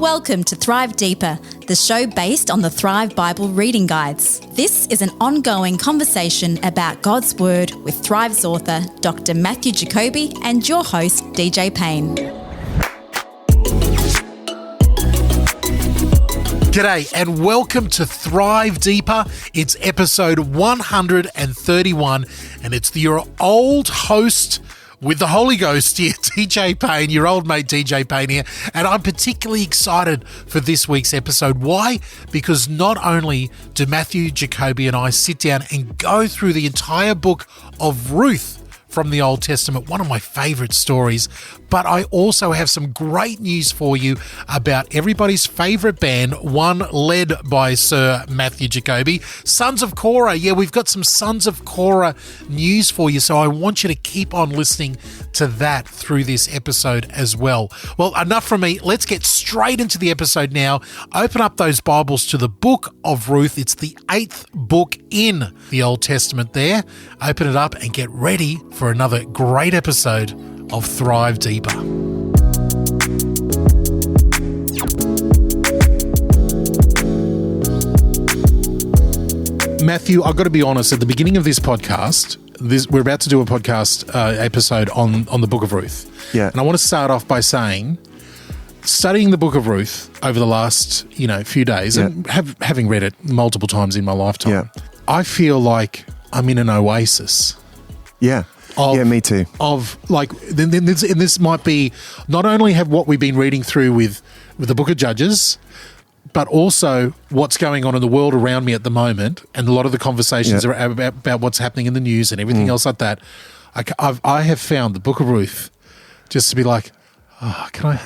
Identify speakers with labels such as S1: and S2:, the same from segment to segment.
S1: Welcome to Thrive Deeper, the show based on the Thrive Bible reading guides. This is an ongoing conversation about God's Word with Thrive's author, Dr. Matthew Jacoby, and your host, DJ Payne.
S2: G'day and welcome to Thrive Deeper. It's episode 131 and it's your old host with the Holy Ghost here, DJ Payne, your old mate DJ Payne here. And I'm particularly excited for this week's episode. Why? Because not only do Matthew Jacoby and I sit down and go through the entire book of Ruth from the Old Testament, one of my favourite stories, but I also have some great news for you about everybody's favourite band, one led by Sir Matthew Jacoby, Sons of Korah. Yeah, we've got some Sons of Korah news for you, so I want you to keep on listening to that through this episode as well. Well, enough from me. Let's get straight into the episode now. Open up those Bibles to the book of Ruth. It's the 8th book in the Old Testament there. Open it up and get ready for another great episode of Thrive Deeper. Matthew, I've got to be honest, at the beginning of this podcast, we're about to do a podcast episode on the book of Ruth.
S3: Yeah.
S2: And I want to start off by saying, studying the book of Ruth over the last, few days, and having read it multiple times in my lifetime, I feel like I'm in an oasis.
S3: Yeah. Me too.
S2: This might be not only have what we've been reading through with the book of Judges, but also what's going on in the world around me at the moment, and a lot of the conversations are about what's happening in the news and everything else like that. I have found the book of Ruth just to be like, oh, can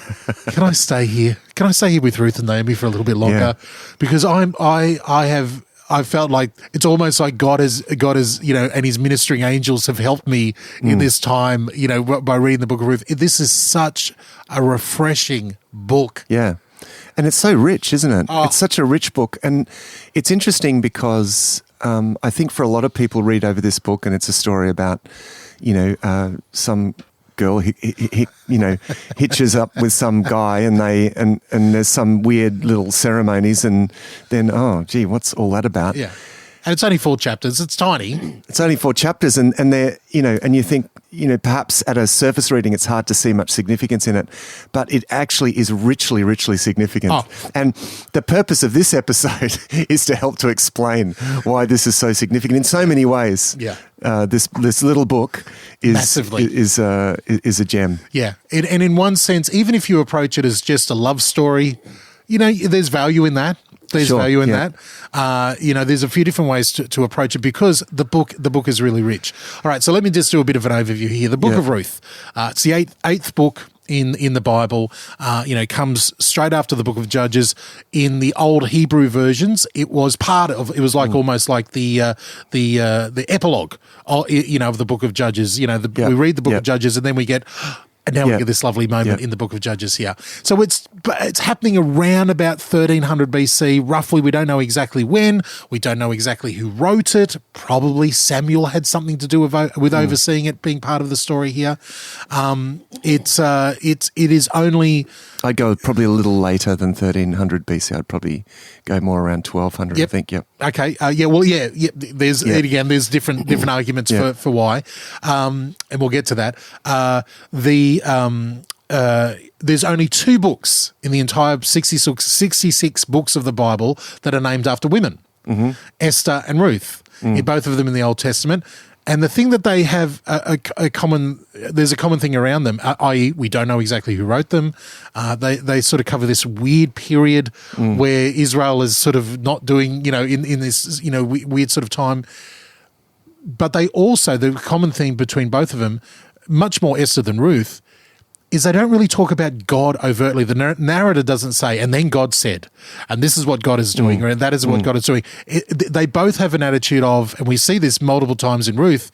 S2: I stay here? Can I stay here with Ruth and Naomi for a little bit longer? Yeah. Because I felt like it's almost like God has, and his ministering angels have helped me in this time, by reading the book of Ruth. This is such a refreshing book.
S3: Yeah. And it's so rich, isn't it? Oh. It's such a rich book. And it's interesting because I think for a lot of people read over this book and it's a story about, some girl hitches up with some guy and there's some weird little ceremonies and then what's all that about?
S2: Yeah. And it's only 4 chapters. It's tiny.
S3: It's only 4 chapters and they're, and you think, perhaps at a surface reading it's hard to see much significance in it, but it actually is richly, richly significant. Oh. And the purpose of this episode is to help to explain why this is so significant in so many ways.
S2: Yeah.
S3: This little book is
S2: massively
S3: is a gem.
S2: Yeah. And in one sense, even if you approach it as just a love story, there's value in that. There's value in that. There's a few different ways to approach it because the book is really rich. All right, so let me just do a bit of an overview here. The book of Ruth, it's the eighth book in the Bible, comes straight after the book of Judges. In the old Hebrew versions, it was almost like the epilogue, of the book of Judges. We read the book of Judges and then we get... And now we get this lovely moment in the book of Judges here. So it's happening around about 1300 BC, roughly. We don't know exactly when. We don't know exactly who wrote it. Probably Samuel had something to do with overseeing it, being part of the story here. It is only...
S3: I'd go probably a little later than 1300 BC. I'd probably go more around 1200, I think. Yep.
S2: Okay. There's different arguments for why, and we'll get to that. There's only 2 books in the entire 66 books of the Bible that are named after women, Esther and Ruth, both of them in the Old Testament. And the thing that they have there's a common thing around them, i.e. we don't know exactly who wrote them. They sort of cover this weird period where Israel is sort of not doing, in this, weird sort of time. But they also, the common theme between both of them, much more Esther than Ruth, is they don't really talk about God overtly. The narrator doesn't say, and then God said, and this is what God is doing, or that is what God is doing. They both have an attitude of, and we see this multiple times in Ruth,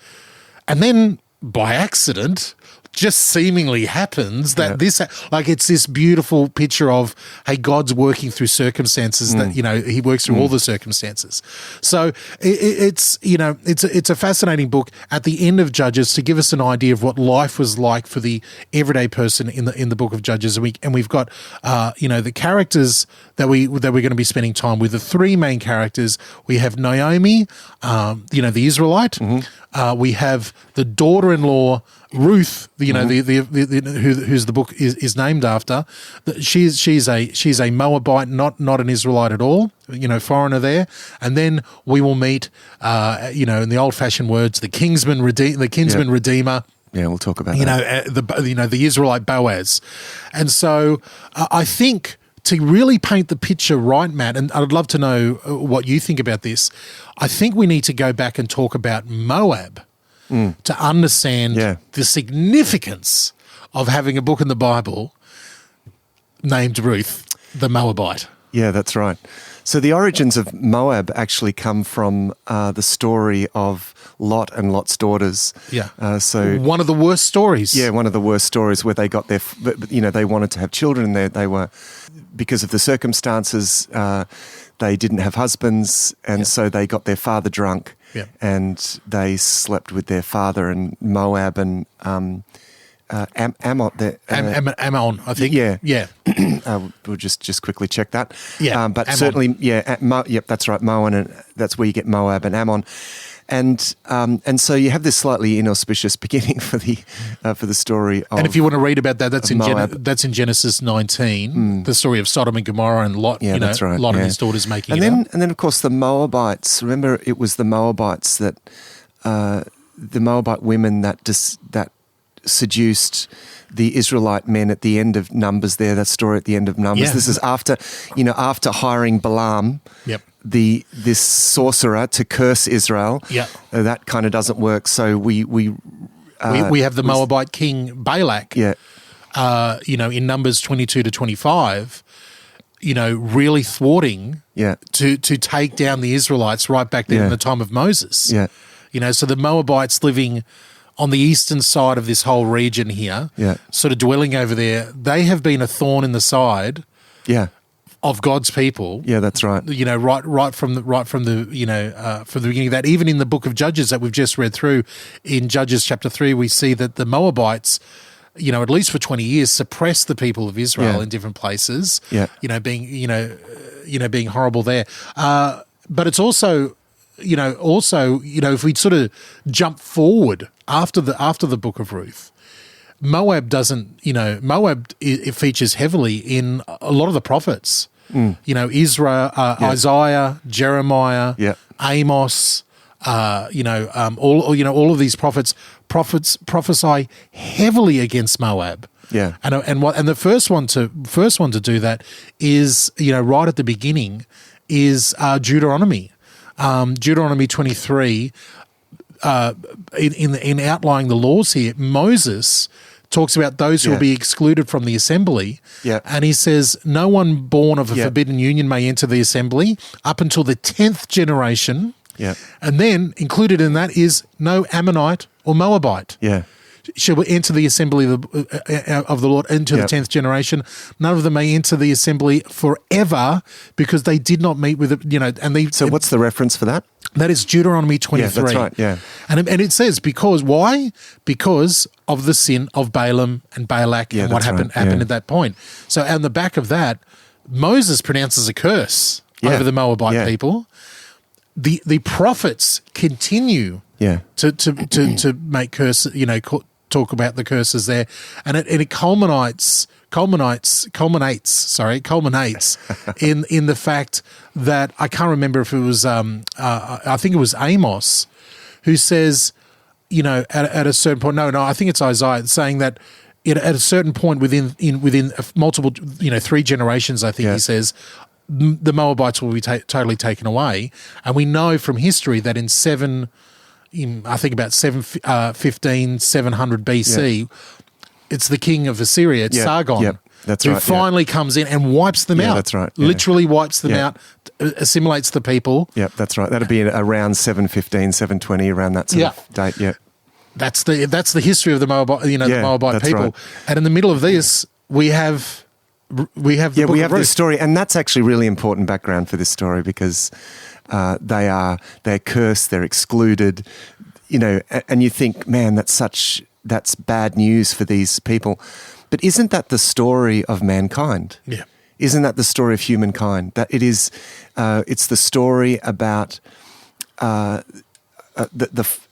S2: and then by accident, just seemingly happens that it's this beautiful picture of, hey, God's working through circumstances that, he works through all the circumstances. So it's a fascinating book at the end of Judges to give us an idea of what life was like for the everyday person in the book of Judges. And we've got, the characters that we're going to be spending time with. The three main characters. We have NAOMI, the Israelite. We have the daughter-in-law Ruth, who's the book is named after. She's a Moabite, not an Israelite at all. Foreigner there. And then we will meet, in the old-fashioned words, the kinsman redeemer.
S3: Yeah, we'll talk about that.
S2: The Israelite Boaz. And so I think to really paint the picture right, Matt, and I'd love to know what you think about this, I think we need to go back and talk about Moab to understand the significance of having a book in the Bible named Ruth, the Moabite.
S3: Yeah, that's right. So the origins of Moab actually come from the story of Lot and Lot's daughters.
S2: Yeah.
S3: So
S2: one of the worst stories.
S3: Yeah, one of the worst stories where they got they wanted to have children. They were, because of the circumstances, they didn't have husbands, and so they got their father drunk, and they slept with their father. And Moab and Ammon,
S2: Ammon, I think.
S3: Yeah. We'll just quickly check that.
S2: Yeah.
S3: But
S2: Ammon.
S3: certainly, that's right. Moab, and that's where you get Moab and Ammon. And so you have this slightly inauspicious beginning for the story of,
S2: and if you want to read about that, that's in Genesis 19, the story of Sodom and Gomorrah and Lot.
S3: Yeah, that's right.
S2: Lot and his daughters making
S3: and then of course the Moabites. Remember, it was the Moabites that the Moabite women that seduced the Israelite men at the end of Numbers. That story at the end of Numbers.
S2: Yeah.
S3: This is after hiring Balaam.
S2: Yep.
S3: This sorcerer to curse Israel.
S2: Yeah.
S3: That kind of doesn't work. So we
S2: have the Moabite king Balak.
S3: Yeah.
S2: In Numbers 22 to 25, really thwarting.
S3: Yeah.
S2: To take down the Israelites right back there in the time of Moses.
S3: Yeah.
S2: So the Moabites living on the eastern side of this whole region here, sort of dwelling over there, they have been a thorn in the side.
S3: Yeah.
S2: Of God's people.
S3: Yeah, that's right.
S2: Right from the beginning of that. Even in the book of Judges that we've just read through, in Judges chapter 3, we see that the Moabites, at least for 20 years, suppressed the people of Israel in different places.
S3: Yeah.
S2: Being horrible there. But it's also, if we sort of jump forward after the book of Ruth, Moab doesn't, it features heavily in a lot of the prophets. Israel, Isaiah, Jeremiah, Amos, all of these prophets prophesy heavily against Moab.
S3: Yeah.
S2: And the first one to do that is, right at the beginning is Deuteronomy. Deuteronomy 23, in outlining the laws here, Moses talks about those who will be excluded from the assembly.
S3: Yeah.
S2: And he says, no one born of a forbidden union may enter the assembly up until the 10th generation.
S3: Yeah.
S2: And then included in that is no Ammonite or Moabite.
S3: Yeah.
S2: Shall enter the assembly of the Lord into the 10th generation. None of them may enter the assembly forever because they did not meet with it,
S3: So what's the reference for that?
S2: That is Deuteronomy 23.
S3: Yeah, that's right, yeah.
S2: And it says, why? Because of the sin of Balaam and Balak and what happened at that point. So on the back of that, Moses pronounces a curse over the Moabite people. The prophets continue to make curse, talk about the curses there, and it culminates in the fact that I can't remember if it was I think it was Amos who says, at a certain point, no, I think it's Isaiah saying that at a certain point within multiple 3 generations, I think he says, the Moabites will be totally taken away, and we know from history that in 700 BC, it's the king of Assyria, it's Sargon, who finally comes in and wipes them out.
S3: That's right.
S2: Literally wipes them out, assimilates the people.
S3: Yeah, that's right. That'd be around 715, 720, around that sort of date,
S2: That's the history of the Moabite, the Moabite people. Right. And in the middle of this, we have this
S3: story, and that's actually really important background for this story because they're cursed, they're excluded, and you think, man, that's bad news for these people. But isn't that the story of mankind?
S2: Yeah.
S3: Isn't that the story of humankind? That it is, it's the story about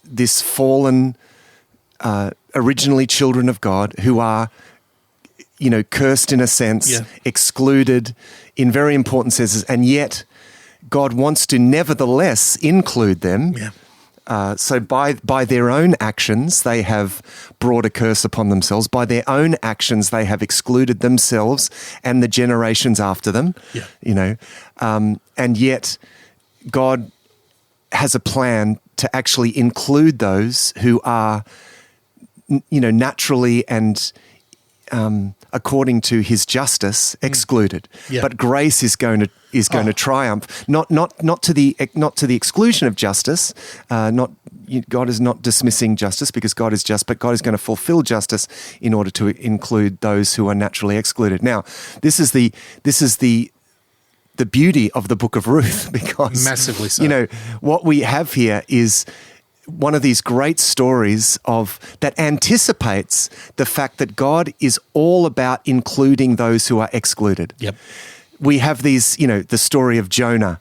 S3: this fallen, originally children of God who are, cursed in a sense, excluded in very important senses, and yet God wants to nevertheless include them.
S2: Yeah.
S3: So by their own actions, they have brought a curse upon themselves. By their own actions, they have excluded themselves and the generations after them.
S2: Yeah.
S3: And yet God has a plan to actually include those who are, naturally and according to His justice, excluded.
S2: Yeah.
S3: But grace is going to triumph, not to the exclusion of justice. God is not dismissing justice because God is just, but God is going to fulfill justice in order to include those who are naturally excluded. Now, this is the beauty of the book of Ruth, because
S2: massively so.
S3: What we have here is one of these great stories that anticipates the fact that God is all about including those who are excluded.
S2: Yep.
S3: We have these, the story of Jonah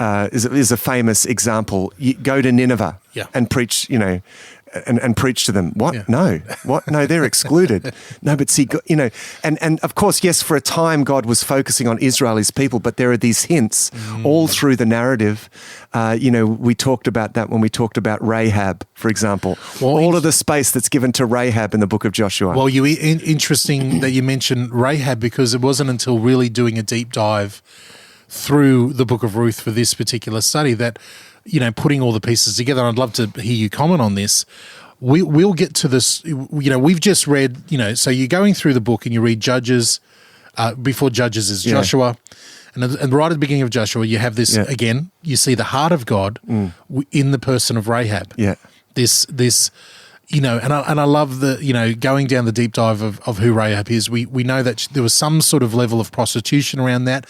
S3: is a famous example. You go to Nineveh and preach, and preach to them. What? Yeah. No. What? No, they're excluded. No, but see, and of course, yes, for a time God was focusing on Israel, His people, but there are these hints all through the narrative. We talked about that when we talked about Rahab, for example. Well, all of the space that's given to Rahab in the book of Joshua.
S2: Well, interesting that you mentioned Rahab, because it wasn't until really doing a deep dive through the book of Ruth for this particular study that, putting all the pieces together, and I'd love to hear you comment on this. We'll get to this, we've just read, so you're going through the book and you read Judges, before Judges is Joshua, and right at the beginning of Joshua, you have this, again, you see the heart of God in the person of Rahab.
S3: Yeah.
S2: This and I love the, going down the deep dive of who Rahab is. We know that there was some sort of level of prostitution around that.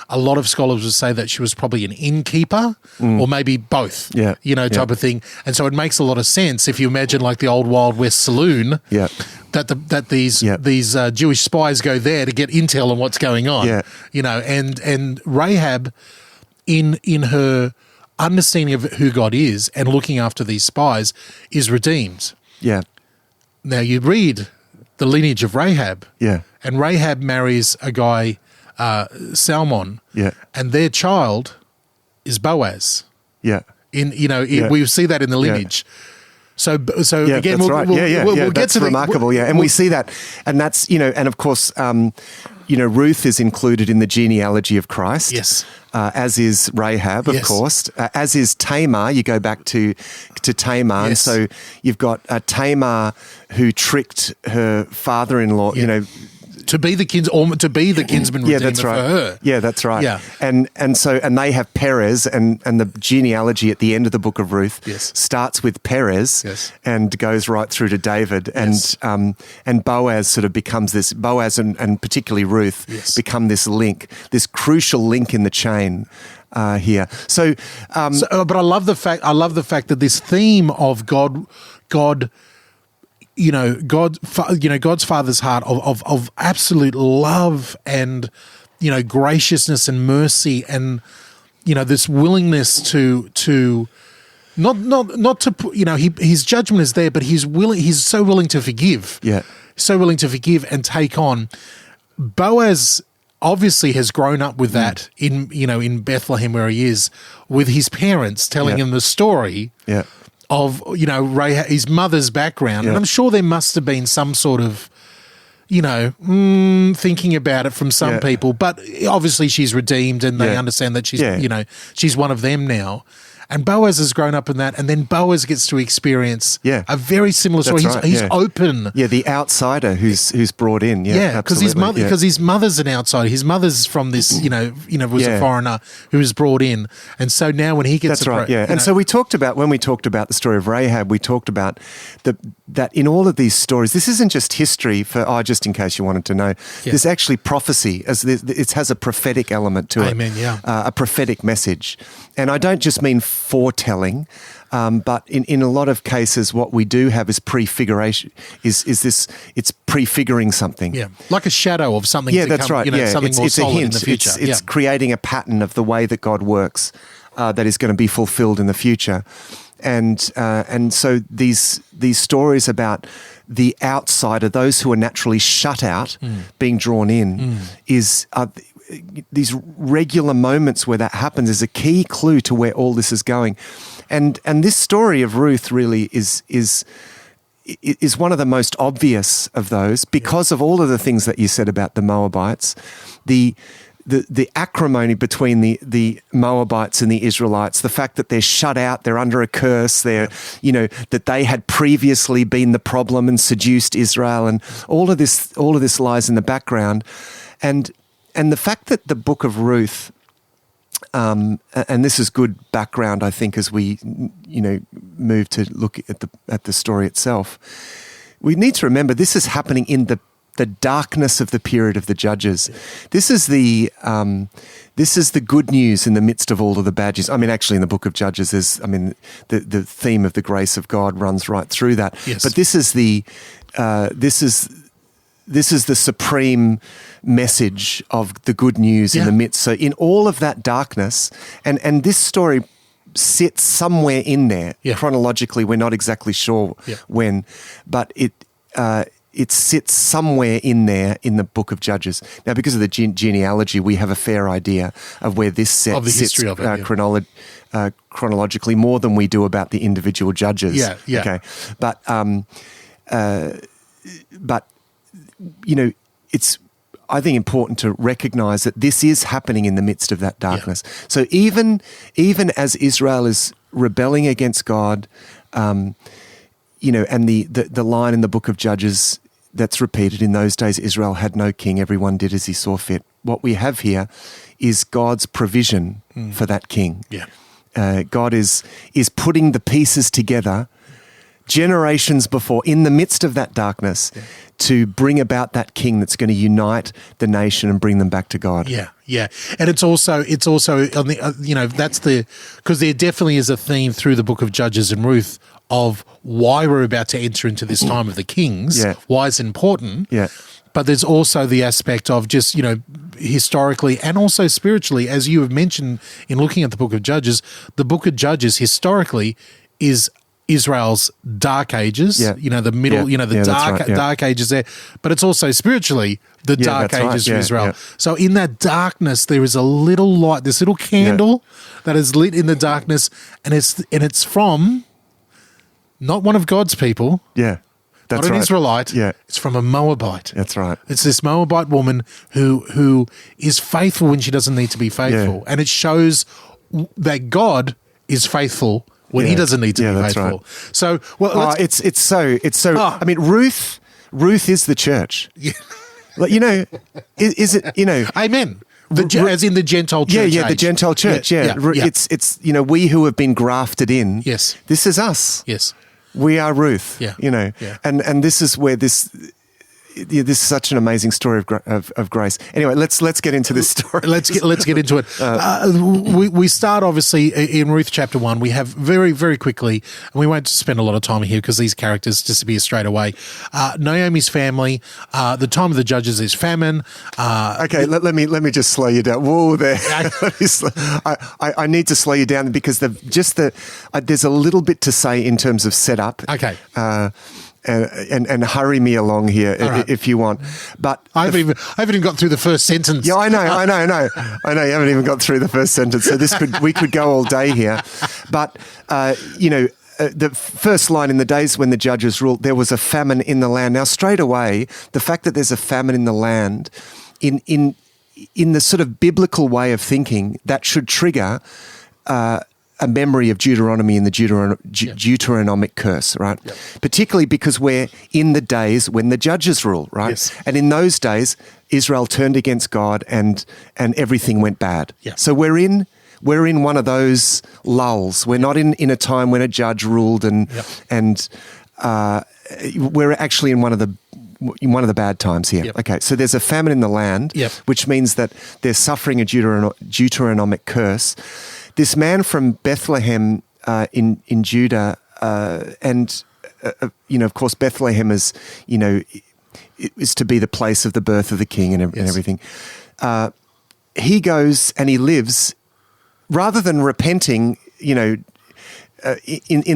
S2: A lot of scholars would say that she was probably an innkeeper or maybe both, type of thing. And so it makes a lot of sense if you imagine like the old Wild West saloon, that these Jewish spies go there to get intel on what's going on, and Rahab in her understanding of who God is and looking after these spies is redeemed.
S3: Yeah.
S2: Now you read the lineage of Rahab, and Rahab marries a guy, Salmon, and their child is Boaz.
S3: Yeah.
S2: We see that in the lineage. So again, we'll get to
S3: remarkable. And we see that, and that's and of course, Ruth is included in the genealogy of Christ.
S2: Yes.
S3: As is Rahab, of course. As is Tamar. You go back to Tamar, and so you've got Tamar who tricked her father-in-law.
S2: To be the kinsman redeemer
S3: that's right.
S2: for her.
S3: Yeah, that's right.
S2: Yeah.
S3: And they have Perez, and the genealogy at the end of the book of Ruth starts with Perez and goes right through to David, and Boaz sort of becomes this, Boaz and particularly Ruth become this link, this crucial link in the chain here.
S2: But I love the fact that this theme of God, God's Father's heart of absolute love and, graciousness and mercy and, this willingness to not to put, his judgment is there, but he's so willing to forgive.
S3: Yeah.
S2: So willing to forgive and take on. Boaz obviously has grown up with that in Bethlehem where he is, with his parents telling him the story.
S3: Yeah.
S2: Of, his mother's background. And I'm sure there must have been some sort of, thinking about it from some people. But obviously she's redeemed and they understand that she's, she's one of them now. And Boaz has grown up in that, and then Boaz gets to experience
S3: Yeah.
S2: a very similar story.
S3: That's right,
S2: He's
S3: yeah.
S2: open.
S3: Yeah, the outsider who's brought in. Yeah,
S2: Because his mother's an outsider. His mother's from this, was a foreigner who was brought in, and so now when he gets,
S3: that's right. Yeah, and so when we talked about the story of Rahab, we talked about that in all of these stories, this isn't just history just in case you wanted to know. Yeah. There's actually prophecy, it has a prophetic element to it.
S2: Amen. Yeah,
S3: a prophetic message, and I don't just mean foretelling. But in a lot of cases, what we do have is prefiguration. It's prefiguring something.
S2: Yeah, like a shadow of something.
S3: Yeah,
S2: to
S3: that's
S2: come,
S3: right.
S2: Something more
S3: it's
S2: solid
S3: a hint.
S2: in the future.
S3: It's creating a pattern of the way that God works that is going to be fulfilled in the future, and so these stories about the outsider, those who are naturally shut out, being drawn in, is. These regular moments where that happens is a key clue to where all this is going, and this story of Ruth really is one of the most obvious of those because of all of the things that you said about the Moabites, the acrimony between the Moabites and the Israelites, the fact that they're shut out, they're under a curse, that they had previously been the problem and seduced Israel, and all of this lies in the background, and the fact that the book of Ruth, and this is good background, I think, as we, move to look at the story itself. We need to remember this is happening in the darkness of the period of the Judges. This is the good news in the midst of all of the bad news. I mean, actually, in the book of Judges, the theme of the grace of God runs right through that.
S2: Yes.
S3: But this is the supreme message of the good news in the midst. So in all of that darkness, and this story sits somewhere in there. Chronologically, we're not exactly sure when, but it sits somewhere in there in the book of Judges. Now, because of the genealogy, we have a fair idea of where this sits chronologically more than we do about the individual judges.
S2: Yeah.
S3: Okay, but it's, I think, important to recognize that this is happening in the midst of that darkness. Yeah. So even as Israel is rebelling against God, and the line in the book of Judges that's repeated, in those days Israel had no king, everyone did as he saw fit. What we have here is God's provision for that king. Yeah. God is putting the pieces together generations before, in the midst of that darkness, to bring about that king that's going to unite the nation and bring them back to God.
S2: Yeah, and it's also on the that's because there definitely is a theme through the book of Judges and Ruth of why we're about to enter into this time of the kings. Why it's important. But there's also the aspect of just, historically and also spiritually, as you have mentioned in looking at the book of Judges historically is Israel's dark ages, the middle, the dark ages there, but it's also spiritually the dark ages of Israel. Yeah. So in that darkness, there is a little light, this little candle that is lit in the darkness, and it's from not one of God's people. Yeah. That's not an Israelite. Yeah. It's from a Moabite.
S3: That's right.
S2: It's this Moabite woman who is faithful when she doesn't need to be faithful. Yeah. And it shows that God is faithful when he doesn't need to be faithful. Right. So,
S3: it's so. I mean, Ruth is the church. Yeah. Is it?
S2: Amen. As in the Gentile church.
S3: The Gentile church. Yeah. It's we who have been grafted in.
S2: Yes.
S3: This is us.
S2: Yes.
S3: We are Ruth.
S2: Yeah.
S3: And this is where this is such an amazing story of grace. Anyway, let's get into this story.
S2: Let's get into it. We start obviously in Ruth chapter 1. We have very, very quickly, and we won't spend a lot of time here because these characters disappear straight away. Naomi's family. The time of the Judges is famine.
S3: Okay, let me just slow you down. Whoa, there. I need to slow you down because there's a little bit to say in terms of setup.
S2: Okay.
S3: And hurry me along here if you want. But
S2: I haven't even got through the first sentence.
S3: Yeah, I know. You haven't even got through the first sentence. So we could go all day here. But the first line, in the days when the judges ruled, there was a famine in the land. Now, straight away, the fact that there's a famine in the land, in the sort of biblical way of thinking, that should trigger a a memory of Deuteronomy and the Deuteronomic curse, right?
S2: Yep.
S3: Particularly because we're in the days when the judges rule, right?
S2: Yes.
S3: And in those days, Israel turned against God and everything went bad.
S2: Yeah.
S3: So we're in one of those lulls. We're not in a time when a judge ruled and we're actually in one of the bad times here.
S2: Yep.
S3: Okay, so there's a famine in the land,
S2: Yep.
S3: which means that they're suffering a Deuteronomic curse. This man from Bethlehem in Judah, of course, Bethlehem is, is to be the place of the birth of the king and everything. He goes and he lives, rather than repenting, in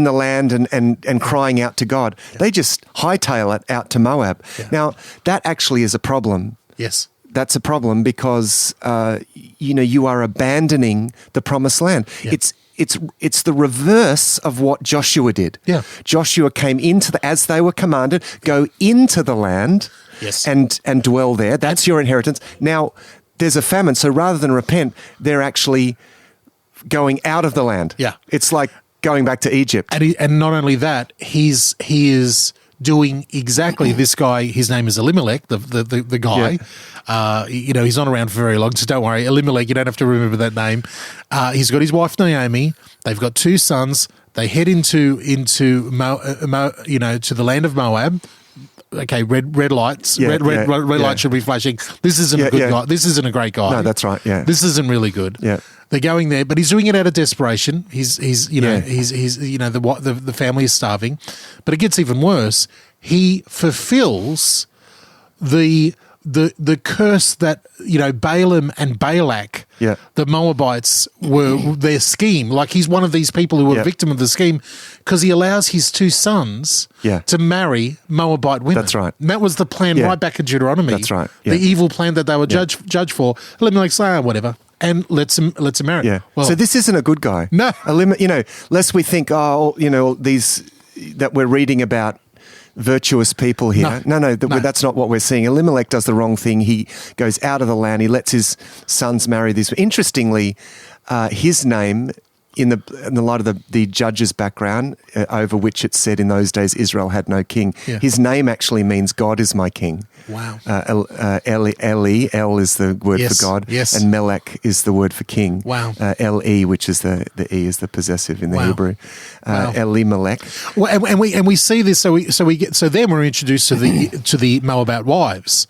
S3: the land and crying out to God, they just hightail it out to Moab. Yeah. Now, that actually is a problem.
S2: Yes.
S3: That's a problem because, you are abandoning the promised land.
S2: Yeah.
S3: It's the reverse of what Joshua did.
S2: Yeah.
S3: Joshua came as they were commanded, go into the land
S2: yes.
S3: and dwell there. That's your inheritance. Now, there's a famine, so rather than repent, they're actually going out of the land.
S2: Yeah.
S3: It's like going back to Egypt.
S2: And not only that, he is doing exactly this guy. His name is Elimelech, the guy. Yeah. He's not around for very long, so don't worry. Elimelech, you don't have to remember that name. He's got his wife Naomi. They've got 2 sons. They head into to the land of Moab. Okay, red lights. Red lights should be flashing. This isn't a good guy. This isn't a great guy.
S3: No, that's right. Yeah,
S2: this isn't really good.
S3: Yeah,
S2: they're going there, but he's doing it out of desperation. He's the family is starving, but it gets even worse. He fulfills the curse that Balaam and Balak, the Moabites, were their scheme. Like he's one of these people who were victim of the scheme because he allows his 2 sons to marry Moabite women.
S3: That's right.
S2: And that was the plan right back in Deuteronomy.
S3: That's right. Yeah.
S2: The evil plan that they were judged for. Let me say whatever. And let's him marry.
S3: Yeah.
S2: Well,
S3: so this isn't a good guy.
S2: No.
S3: Lest we think, these that we're reading about virtuous people here. No. That's not what we're seeing. Elimelech does the wrong thing. He goes out of the land. He lets his sons marry these. Interestingly, his name, in the light of the judge's background, over which it said in those days Israel had no king, his name actually means God is my king.
S2: Wow.
S3: El is the word for God, and Melech is the word for king.
S2: Wow.
S3: Le, which is the E is the possessive in the Hebrew. Elimelech.
S2: Well, and we see this. So then we're introduced to the Moabite wives,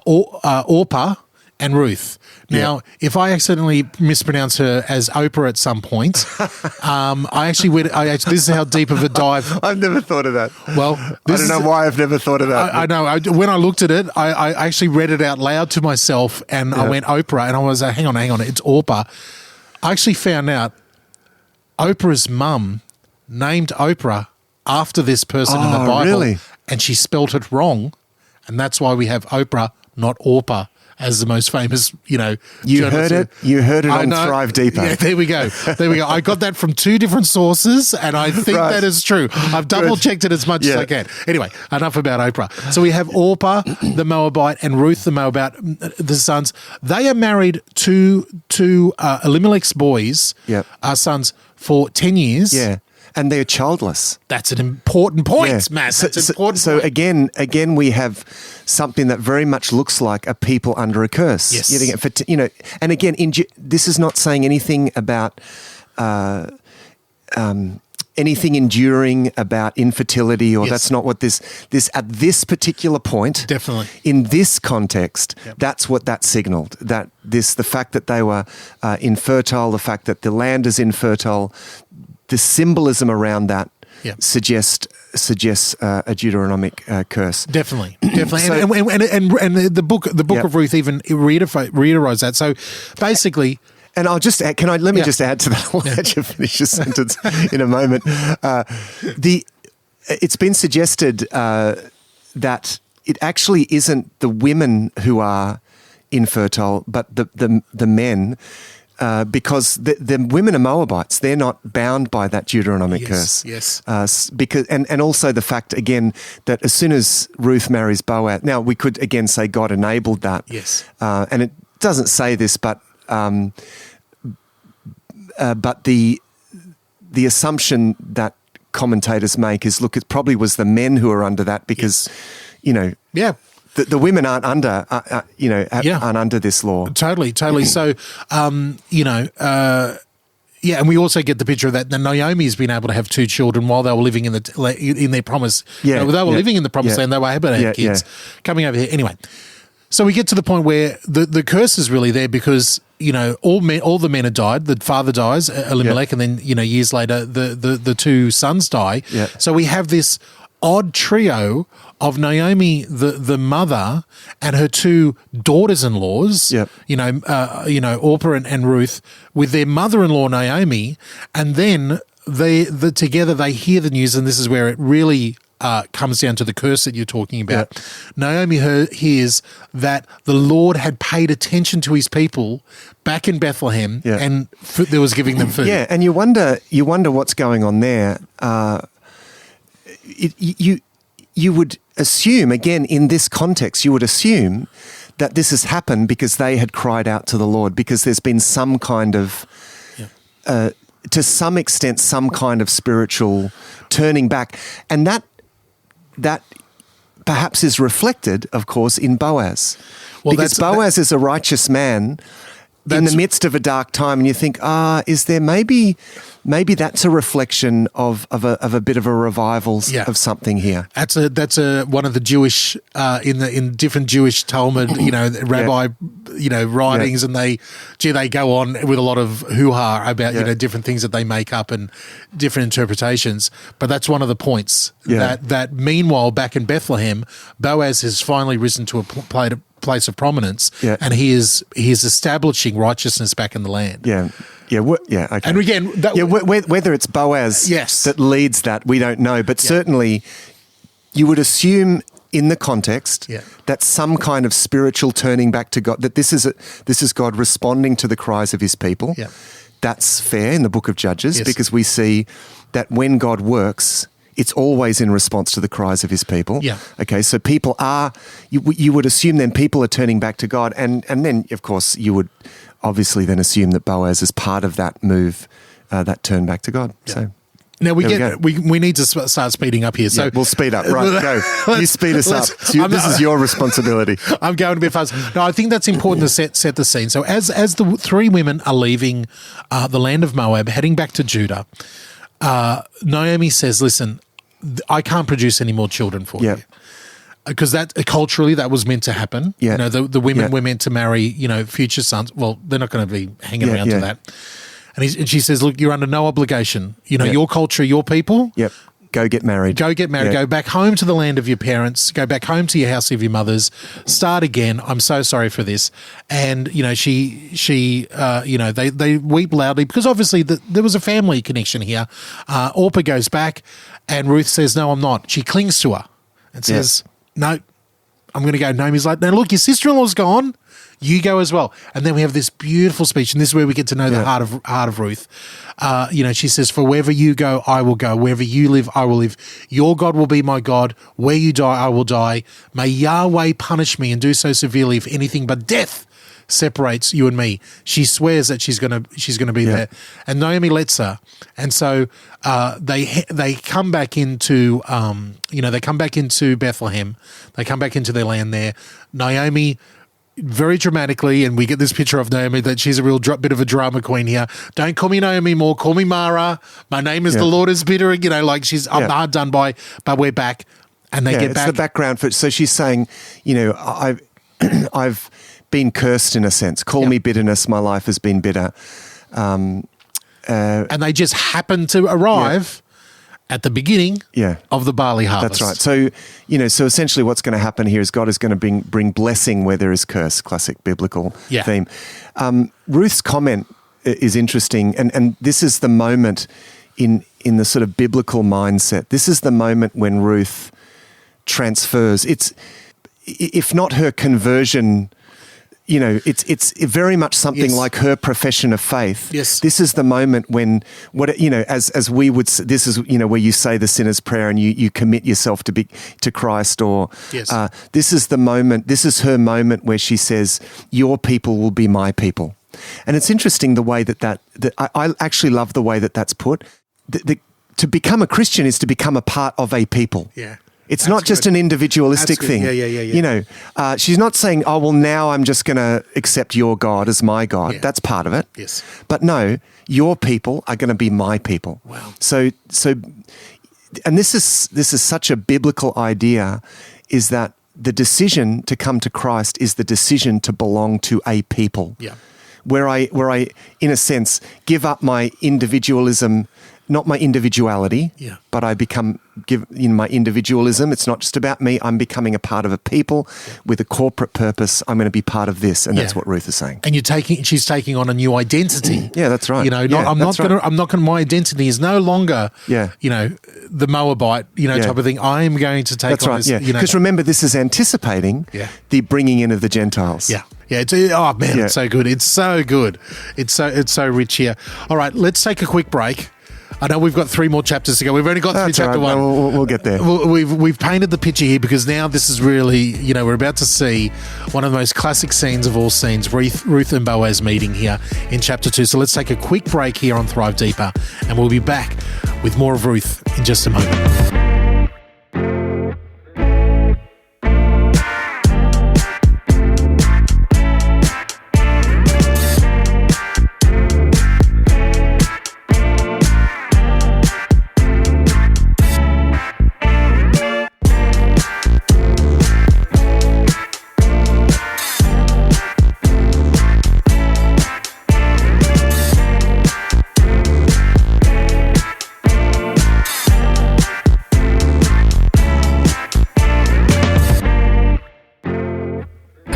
S2: Orpah and Ruth. Now, if I accidentally mispronounce her as Oprah at some point, this is how deep of a dive.
S3: I've never thought of that.
S2: Well,
S3: I don't know why I've never thought of that.
S2: I know. When I looked at it, I actually read it out loud to myself, and I went Oprah, and I was hang on, it's Orpah. I actually found out Oprah's mum named Oprah after this person in the Bible,
S3: really?
S2: And she spelt it wrong, and that's why we have Oprah, not Orpah, as the most famous,
S3: You heard it. You heard it on Thrive Deeper.
S2: Yeah, there we go. I got that from 2 different sources, and I think that is true. I've double-checked it as much as I can. Anyway, enough about Oprah. So we have Orpah, the Moabite, and Ruth, the Moabite, the sons. They are married to Elimelech's boys, sons, for 10 years.
S3: Yeah. And they're childless.
S2: That's an important point, Matt. That's an important point.
S3: So again, we have something that very much looks like a people under a curse.
S2: Yes.
S3: And again, this is not saying anything about anything enduring about infertility, or that's not what this at this particular point.
S2: Definitely.
S3: In this context, that's what that signaled. The fact that they were infertile, the fact that the land is infertile. The symbolism around that suggests a Deuteronomic curse.
S2: Definitely. So, and the book of Ruth even reiterates that. So basically,
S3: and I'll just add, let me just add to that. I'll let you finish your sentence in a moment. It's been suggested that it actually isn't the women who are infertile, but the men. Because the women are Moabites, they're not bound by that Deuteronomic curse.
S2: Yes.
S3: Because and also the fact again that as soon as Ruth marries Boaz, now we could again say God enabled that.
S2: Yes.
S3: And it doesn't say this, but the the assumption that commentators make is, look, it probably was the men who are under that because,
S2: Yeah.
S3: the women aren't under, aren't under this law.
S2: Totally. So, and we also get the picture of that. Now, Naomi has been able to have 2 children while they were living in their promise.
S3: Yeah,
S2: they were living in the promised land. They were able to have kids coming over here. Anyway, so we get to the point where the curse is really there because all the men had died. The father dies, Elimelech, and then years later the 2 sons die.
S3: Yeah.
S2: So we have this odd trio of Naomi, the mother, and her 2 daughters-in-laws, Orpah and Ruth, with their mother-in-law Naomi, and then together they hear the news, and this is where it really comes down to the curse that you're talking about.
S3: Yep.
S2: Naomi hears that the Lord had paid attention to his people back in Bethlehem, and there was giving them food.
S3: Yeah, and you wonder what's going on there. You would assume, again, in this context, you would assume that this has happened because they had cried out to the Lord, because there's been some kind of, to some extent, some kind of spiritual turning back. And that perhaps is reflected, of course, in Boaz. Well, because Boaz is a righteous man in the midst of a dark time, and you think, is there maybe that's a reflection of a bit of a revival of something here.
S2: That's one of the Jewish in different Jewish Talmud, rabbi, writings, and they go on with a lot of hoo-ha about different things that they make up and different interpretations. But that's one of the points that meanwhile back in Bethlehem, Boaz has finally risen to a place of prominence, and he is establishing righteousness back in the land.
S3: Okay.
S2: And again,
S3: whether it's Boaz that leads that, we don't know. But certainly, you would assume in the context that some kind of spiritual turning back to God, that this is God responding to the cries of His people.
S2: Yeah.
S3: That's fair in the book of Judges, because we see that when God works, it's always in response to the cries of His people.
S2: Yeah.
S3: Okay, so people are, you would assume then people are turning back to God, and then, of course, you would obviously then assume that Boaz is part of that move, that turn back to God. Yeah. So
S2: now we need to start speeding up here. So
S3: we'll speed up. Right, go. You speed us up. This is your responsibility.
S2: I'm going a bit fast. No, I think that's important to set the scene. So as the 3 women are leaving the land of Moab, heading back to Judah, Naomi says, "Listen, I can't produce any more children for you." Because that culturally that was meant to happen.
S3: Yeah.
S2: The women were meant to marry, future sons. Well, they're not going to be hanging around to that. And she says, "Look, you're under no obligation. Your culture, your people.
S3: Yep. Go get married.
S2: Go get married. Go back home to the land of your parents. Go back home to your house of your mothers. Start again. I'm so sorry for this." And they weep loudly because obviously there was a family connection here. Orpah goes back, and Ruth says, "No, I'm not." She clings to her and says, "No, I'm going to go." Naomi's like, "No, look, your sister-in-law's gone. You go as well." And then we have this beautiful speech, and this is where we get to know the heart of Ruth. She says, "For wherever you go, I will go. Wherever you live, I will live. Your God will be my God. Where you die, I will die. May Yahweh punish me and do so severely if anything but death separates you and me." She swears that she's gonna be there, and Naomi lets her. And so they come back into Bethlehem. They come back into their land there. Naomi, very dramatically, and we get this picture of Naomi that she's a real bit of a drama queen here. "Don't call me Naomi more. Call me Mara. My name is the Lord is bitter." I'm hard done by, but we're back, and they get back.
S3: It's the background for. So she's saying, I've been cursed in a sense. Call me bitterness. My life has been bitter. And
S2: they just happen to arrive at the beginning of the barley harvest.
S3: That's right. So, so essentially what's going to happen here is God is going to bring blessing where there is curse, classic biblical theme. Ruth's comment is interesting, and this is the moment in the sort of biblical mindset. This is the moment when Ruth transfers. It's, if not her conversion, it's very much something like her profession of faith.
S2: Yes.
S3: This is the moment when, as we would, this is, where you say the sinner's prayer and you commit yourself to Christ, or this is the moment, this is her moment where she says, "Your people will be my people." And it's interesting the way that I actually love the way that that's put. to become a Christian is to become a part of a people.
S2: Yeah.
S3: It's not just an individualistic thing.
S2: Yeah.
S3: She's not saying, oh, well, now I'm just going to accept your God as my God.
S2: Yeah.
S3: That's part of it.
S2: Yes.
S3: But no, your people are going to be my people.
S2: Wow.
S3: So, and this is such a biblical idea, is that the decision to come to Christ is the decision to belong to a people.
S2: Yeah.
S3: Where I, in a sense, give up my individualism, not my individuality, but I give my individualism. It's not just about me. I'm becoming a part of a people with a corporate purpose. I'm going to be part of this, and that's what Ruth is saying.
S2: And she's taking on a new identity.
S3: Yeah, that's right.
S2: My identity is no longer, the Moabite, type of thing. I am going to take on this.
S3: That's right. Yeah, because remember, this is anticipating the bringing in of the Gentiles.
S2: Yeah. Yeah, it's so good. It's so good. It's so rich here. All right, let's take a quick break. I know we've got 3 more chapters to go. We've only got through chapter 1.
S3: We'll get there.
S2: We've painted the picture here because now this is really, we're about to see one of the most classic scenes of all scenes, Ruth and Boaz meeting here in chapter 2. So let's take a quick break here on Thrive Deeper, and we'll be back with more of Ruth in just a moment.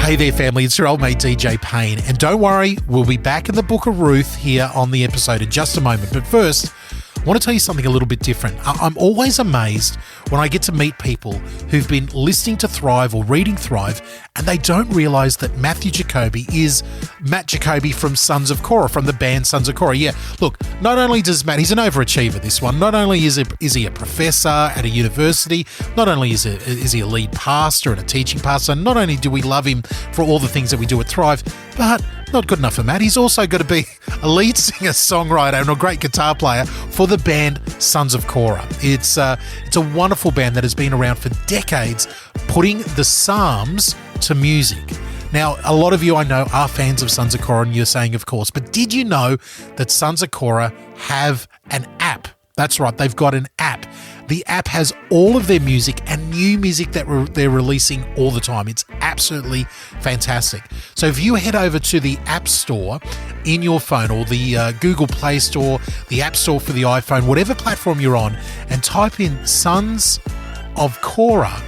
S2: Hey there, family. It's your old mate, DJ Payne. And don't worry, we'll be back in the book of Ruth here on the episode in just a moment. But first, I want to tell you something a little bit different. I'm always amazed when I get to meet people who've been listening to Thrive or reading Thrive, and they don't realise that Matthew Jacoby is Matt Jacoby from Sons of Korah, from the band Sons of Korah. Yeah, look, not only does Matt, he's an overachiever, this one. Not only is he a professor at a university, not only is he a lead pastor and a teaching pastor, not only do we love him for all the things that we do at Thrive, but not good enough for Matt, he's also got to be a lead singer, songwriter, and a great guitar player for the band Sons of Korah. It's a wonderful band that has been around for decades, putting the Psalms to music. Now, a lot of you I know are fans of Sons of Korah, and you're saying, of course, but did you know that Sons of Korah have an app? That's right, they've got an app. The app has all of their music and new music that they're releasing all the time. It's absolutely fantastic. So if you head over to the App Store in your phone, or the Google Play Store, the App Store for the iPhone, whatever platform you're on, and type in Sons of Korah,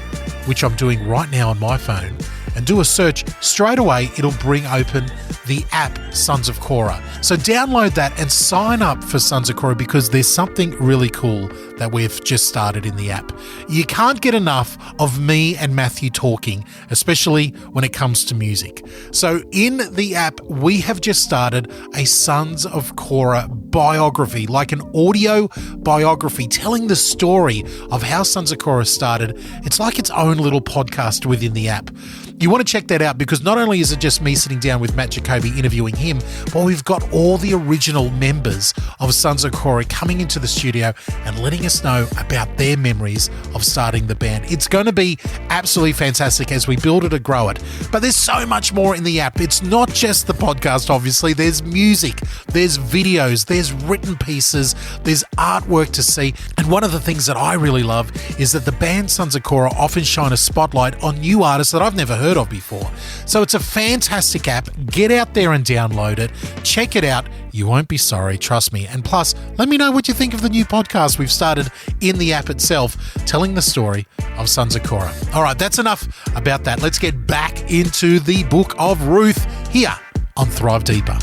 S2: which I'm doing right now on my phone, and do a search, straight away it'll bring open the app Sons of Korah. So download that and sign up for Sons of Korah, because there's something really cool that we've just started in the app. You can't get enough of me and Matthew talking, especially when it comes to music. So in the app, we have just started a Sons of Korah biography, like an audio biography telling the story of how Sons of Korah started. It's like its own little podcast within the app. You want to check that out, because not only is it just me sitting down with Matt Jacoby interviewing him, but we've got all the original members of Sons of Korah coming into the studio and letting us know about their memories of starting the band. It's going to be absolutely fantastic as we build it and grow it. But there's so much more in the app. It's not just the podcast, obviously. There's music, there's videos, there's written pieces, there's artwork to see. And one of the things that I really love is that the band Sons of Korah often shine a spotlight on new artists that I've never heard of before. So it's a fantastic app. Get out there and download it. Check it out. You won't be sorry, trust me. And plus, let me know what you think of the new podcast we've started in the app itself, telling the story of Sons of Korah. All right, that's enough about that. Let's get back into the book of Ruth here on Thrive Deeper.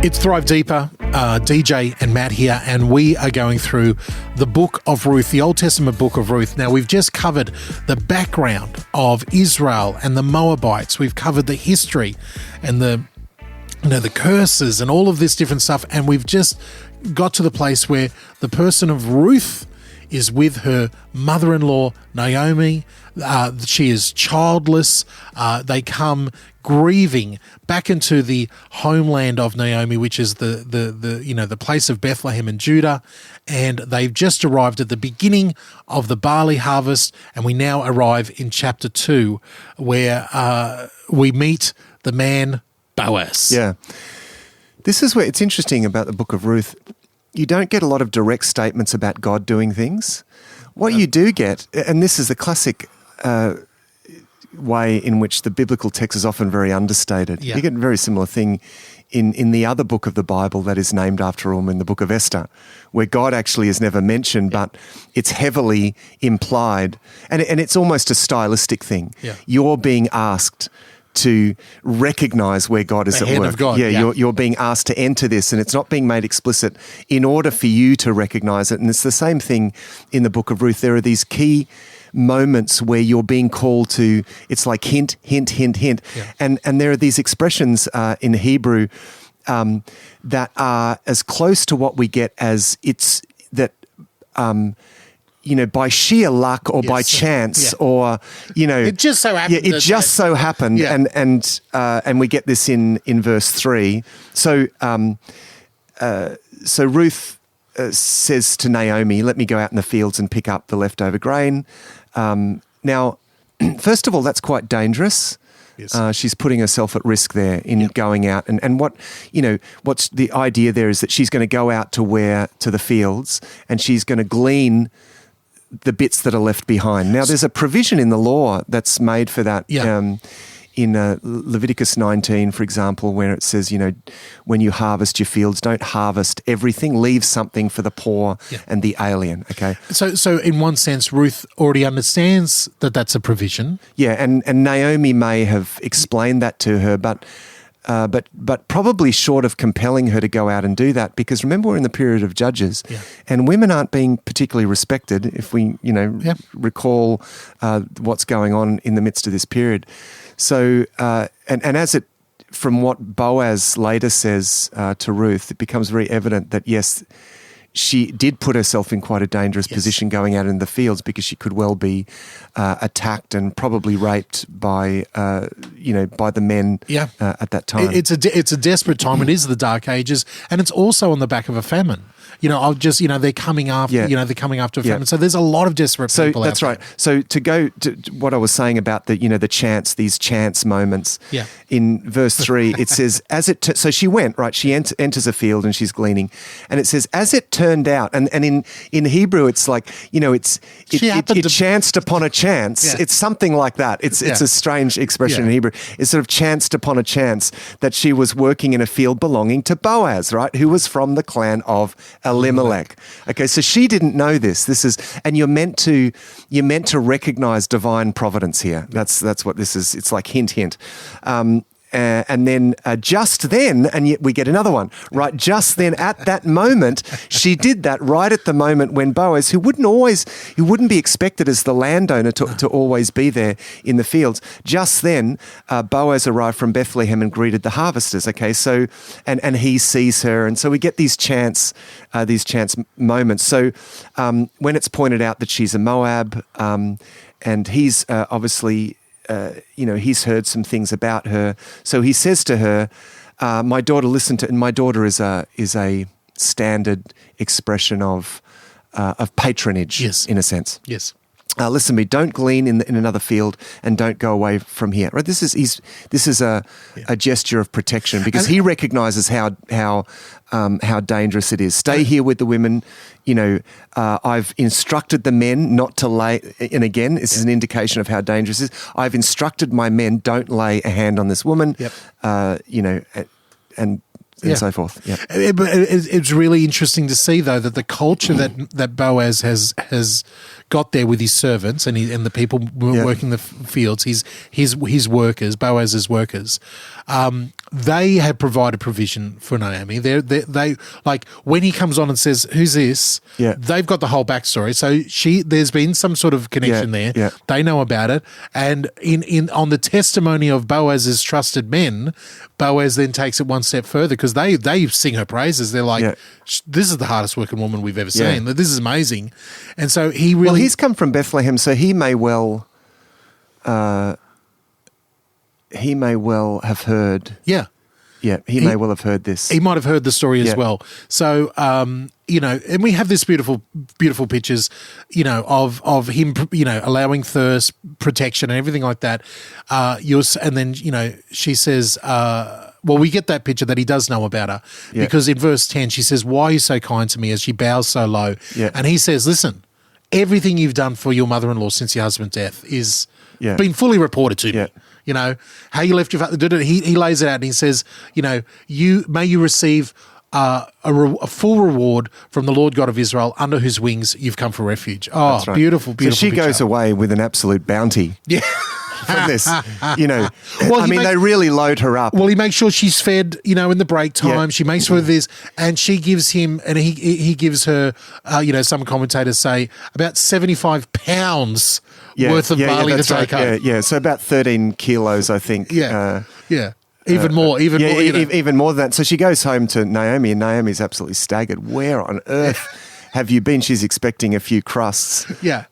S2: It's Thrive Deeper, DJ and Matt here, and we are going through the book of Ruth, the Old Testament book of Ruth. Now, we've just covered the background of Israel and the Moabites. We've covered the history and the the curses and all of this different stuff. And we've just got to the place where the person of Ruth is with her mother-in-law, Naomi. She is childless. They come grieving back into the homeland of Naomi, which is the place of Bethlehem in Judah. And they've just arrived at the beginning of the barley harvest. And we now arrive in chapter 2, where we meet the man Boaz.
S3: Yeah. This is where it's interesting about the book of Ruth. You don't get a lot of direct statements about God doing things. What you do get, and this is the classic way in which the biblical text is often very understated.
S2: Yeah.
S3: You get a very similar thing in the other book of the Bible that is named after him, in the book of Esther, where God actually is never mentioned, but it's heavily implied. And it's almost a stylistic thing.
S2: Yeah.
S3: You're being asked to recognize where God is
S2: The
S3: at
S2: hand
S3: work.
S2: of God,
S3: You're being asked to enter this, and it's not being made explicit in order for you to recognize it. And it's the same thing in the book of Ruth. There are these key moments where you're being called to, it's like hint, hint, hint, hint.
S2: Yeah.
S3: And there are these expressions in Hebrew that are as close to what we get as it's that by sheer luck or by chance or,
S2: It just so happened.
S3: Yeah, it just so happened.
S2: Yeah.
S3: And we get this in verse 3. So Ruth says to Naomi, let me go out in the fields and pick up the leftover grain. Now, first of all, that's quite dangerous.
S2: Yes.
S3: She's putting herself at risk there in going out. And what's the idea there is that she's going to go out to the fields, and she's going to glean the bits that are left behind. Now, there's a provision in the law that's made for that.
S2: Yeah.
S3: In Leviticus 19, for example, where it says, when you harvest your fields, don't harvest everything, leave something for the poor and the alien, okay?
S2: So in one sense, Ruth already understands that that's a provision.
S3: Yeah, and Naomi may have explained that to her, but probably short of compelling her to go out and do that, because remember, we're in the period of Judges, and women aren't being particularly respected, if we, recall what's going on in the midst of this period. So, and as it, from what Boaz later says to Ruth, it becomes very evident that, yes, she did put herself in quite a dangerous position going out in the fields, because she could well be attacked and probably raped by the men at that time.
S2: It's a desperate time. It is the Dark Ages, and it's also on the back of a famine. They're coming after. They're coming after a famine. So there's a lot of desperate people.
S3: That's right. So to go to what I was saying about these chance moments.
S2: Yeah.
S3: In verse 3, it says, so she went, right? She enters a field and she's gleaning, and it says, as it turned out, and in Hebrew it's like, it chanced upon a chance.
S2: Yeah.
S3: It's something like that. It's a strange expression in Hebrew. It's sort of chanced upon a chance that she was working in a field belonging to Boaz, right? Who was from the clan of Elimelech. Okay, so she didn't know this. And you're meant to recognize divine providence here. That's what this is. It's like hint, hint. And then just then, and yet we get another one, right? Just then, at that moment, she did that right at the moment when Boaz, who wouldn't be expected as the landowner to always be there in the fields, just then Boaz arrived from Bethlehem and greeted the harvesters. Okay, so and he sees her, and so we get these chance moments. So when it's pointed out that she's a Moab, and he's obviously. He's heard some things about her. So he says to her, my daughter, listen to, and my daughter is a standard expression of patronage, in a sense.
S2: Yes.
S3: Listen to me, don't glean in another field, and don't go away from here. Right? This is a gesture of protection, because he recognizes how dangerous it is. Stay here with the women. I've instructed the men not to lay, and again, this is an indication of how dangerous it is. I've instructed my men, don't lay a hand on this woman.
S2: Yep.
S3: And and so forth. Yeah.
S2: It's really interesting to see, though, that the culture that Boaz has got there with his servants and the people working the fields, his workers, Boaz's workers, they have provided provision for Naomi. They like when he comes on and says, "Who's this?"
S3: Yeah.
S2: They've got the whole backstory. So there's been some sort of connection there.
S3: Yeah.
S2: They know about it, and on the testimony of Boaz's trusted men, Boaz then takes it one step further because they sing her praises. They're like, "This is the hardest working woman we've ever seen. This is amazing," and so
S3: he's come from Bethlehem, so he may well have heard.
S2: Yeah.
S3: Yeah, he may well have heard this.
S2: He might have heard the story as well. So, and we have this beautiful, beautiful pictures, of him, allowing thirst, protection, and everything like that. And then, she says, we get that picture that he does know about her because in verse 10, she says, "Why are you so kind to me?" as she bows so low.
S3: Yeah.
S2: And he says, "Listen, everything you've done for your mother-in-law since your husband's death is been fully reported to me. How you left your father." He lays it out and he says, you receive a full reward from the Lord God of Israel, under whose wings you've come for refuge. Oh,
S3: That's right.
S2: beautiful, beautiful.
S3: So she
S2: picture.
S3: goes away with an absolute bounty.
S2: Yeah.
S3: From this, they really load her up.
S2: Well, he makes sure she's fed, in the break time.
S3: Yeah.
S2: She makes sure this, and she gives him, and he gives her, some commentators say about 75 pounds worth of barley to take home.
S3: Yeah. So about 13 kilos, I think.
S2: Yeah. Even more.
S3: Even more than that. So she goes home to Naomi, and Naomi's absolutely staggered. Where on earth have you been? She's expecting a few crusts.
S2: Yeah.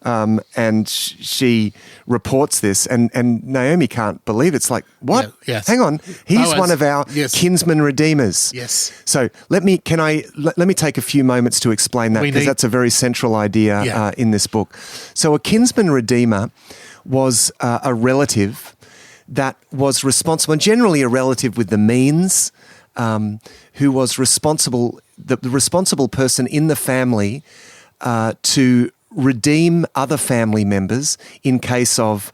S3: And she reports this, and Naomi can't believe it. It's like, what?
S2: Yeah, yes.
S3: Hang on. He's
S2: Boaz.
S3: one of our kinsman redeemers.
S2: Yes.
S3: So let me take a few moments to explain that, because that's a very central idea in this book. So a kinsman redeemer was a relative that was responsible, and generally a relative with the means, who was responsible, the responsible person in the family to redeem other family members in case of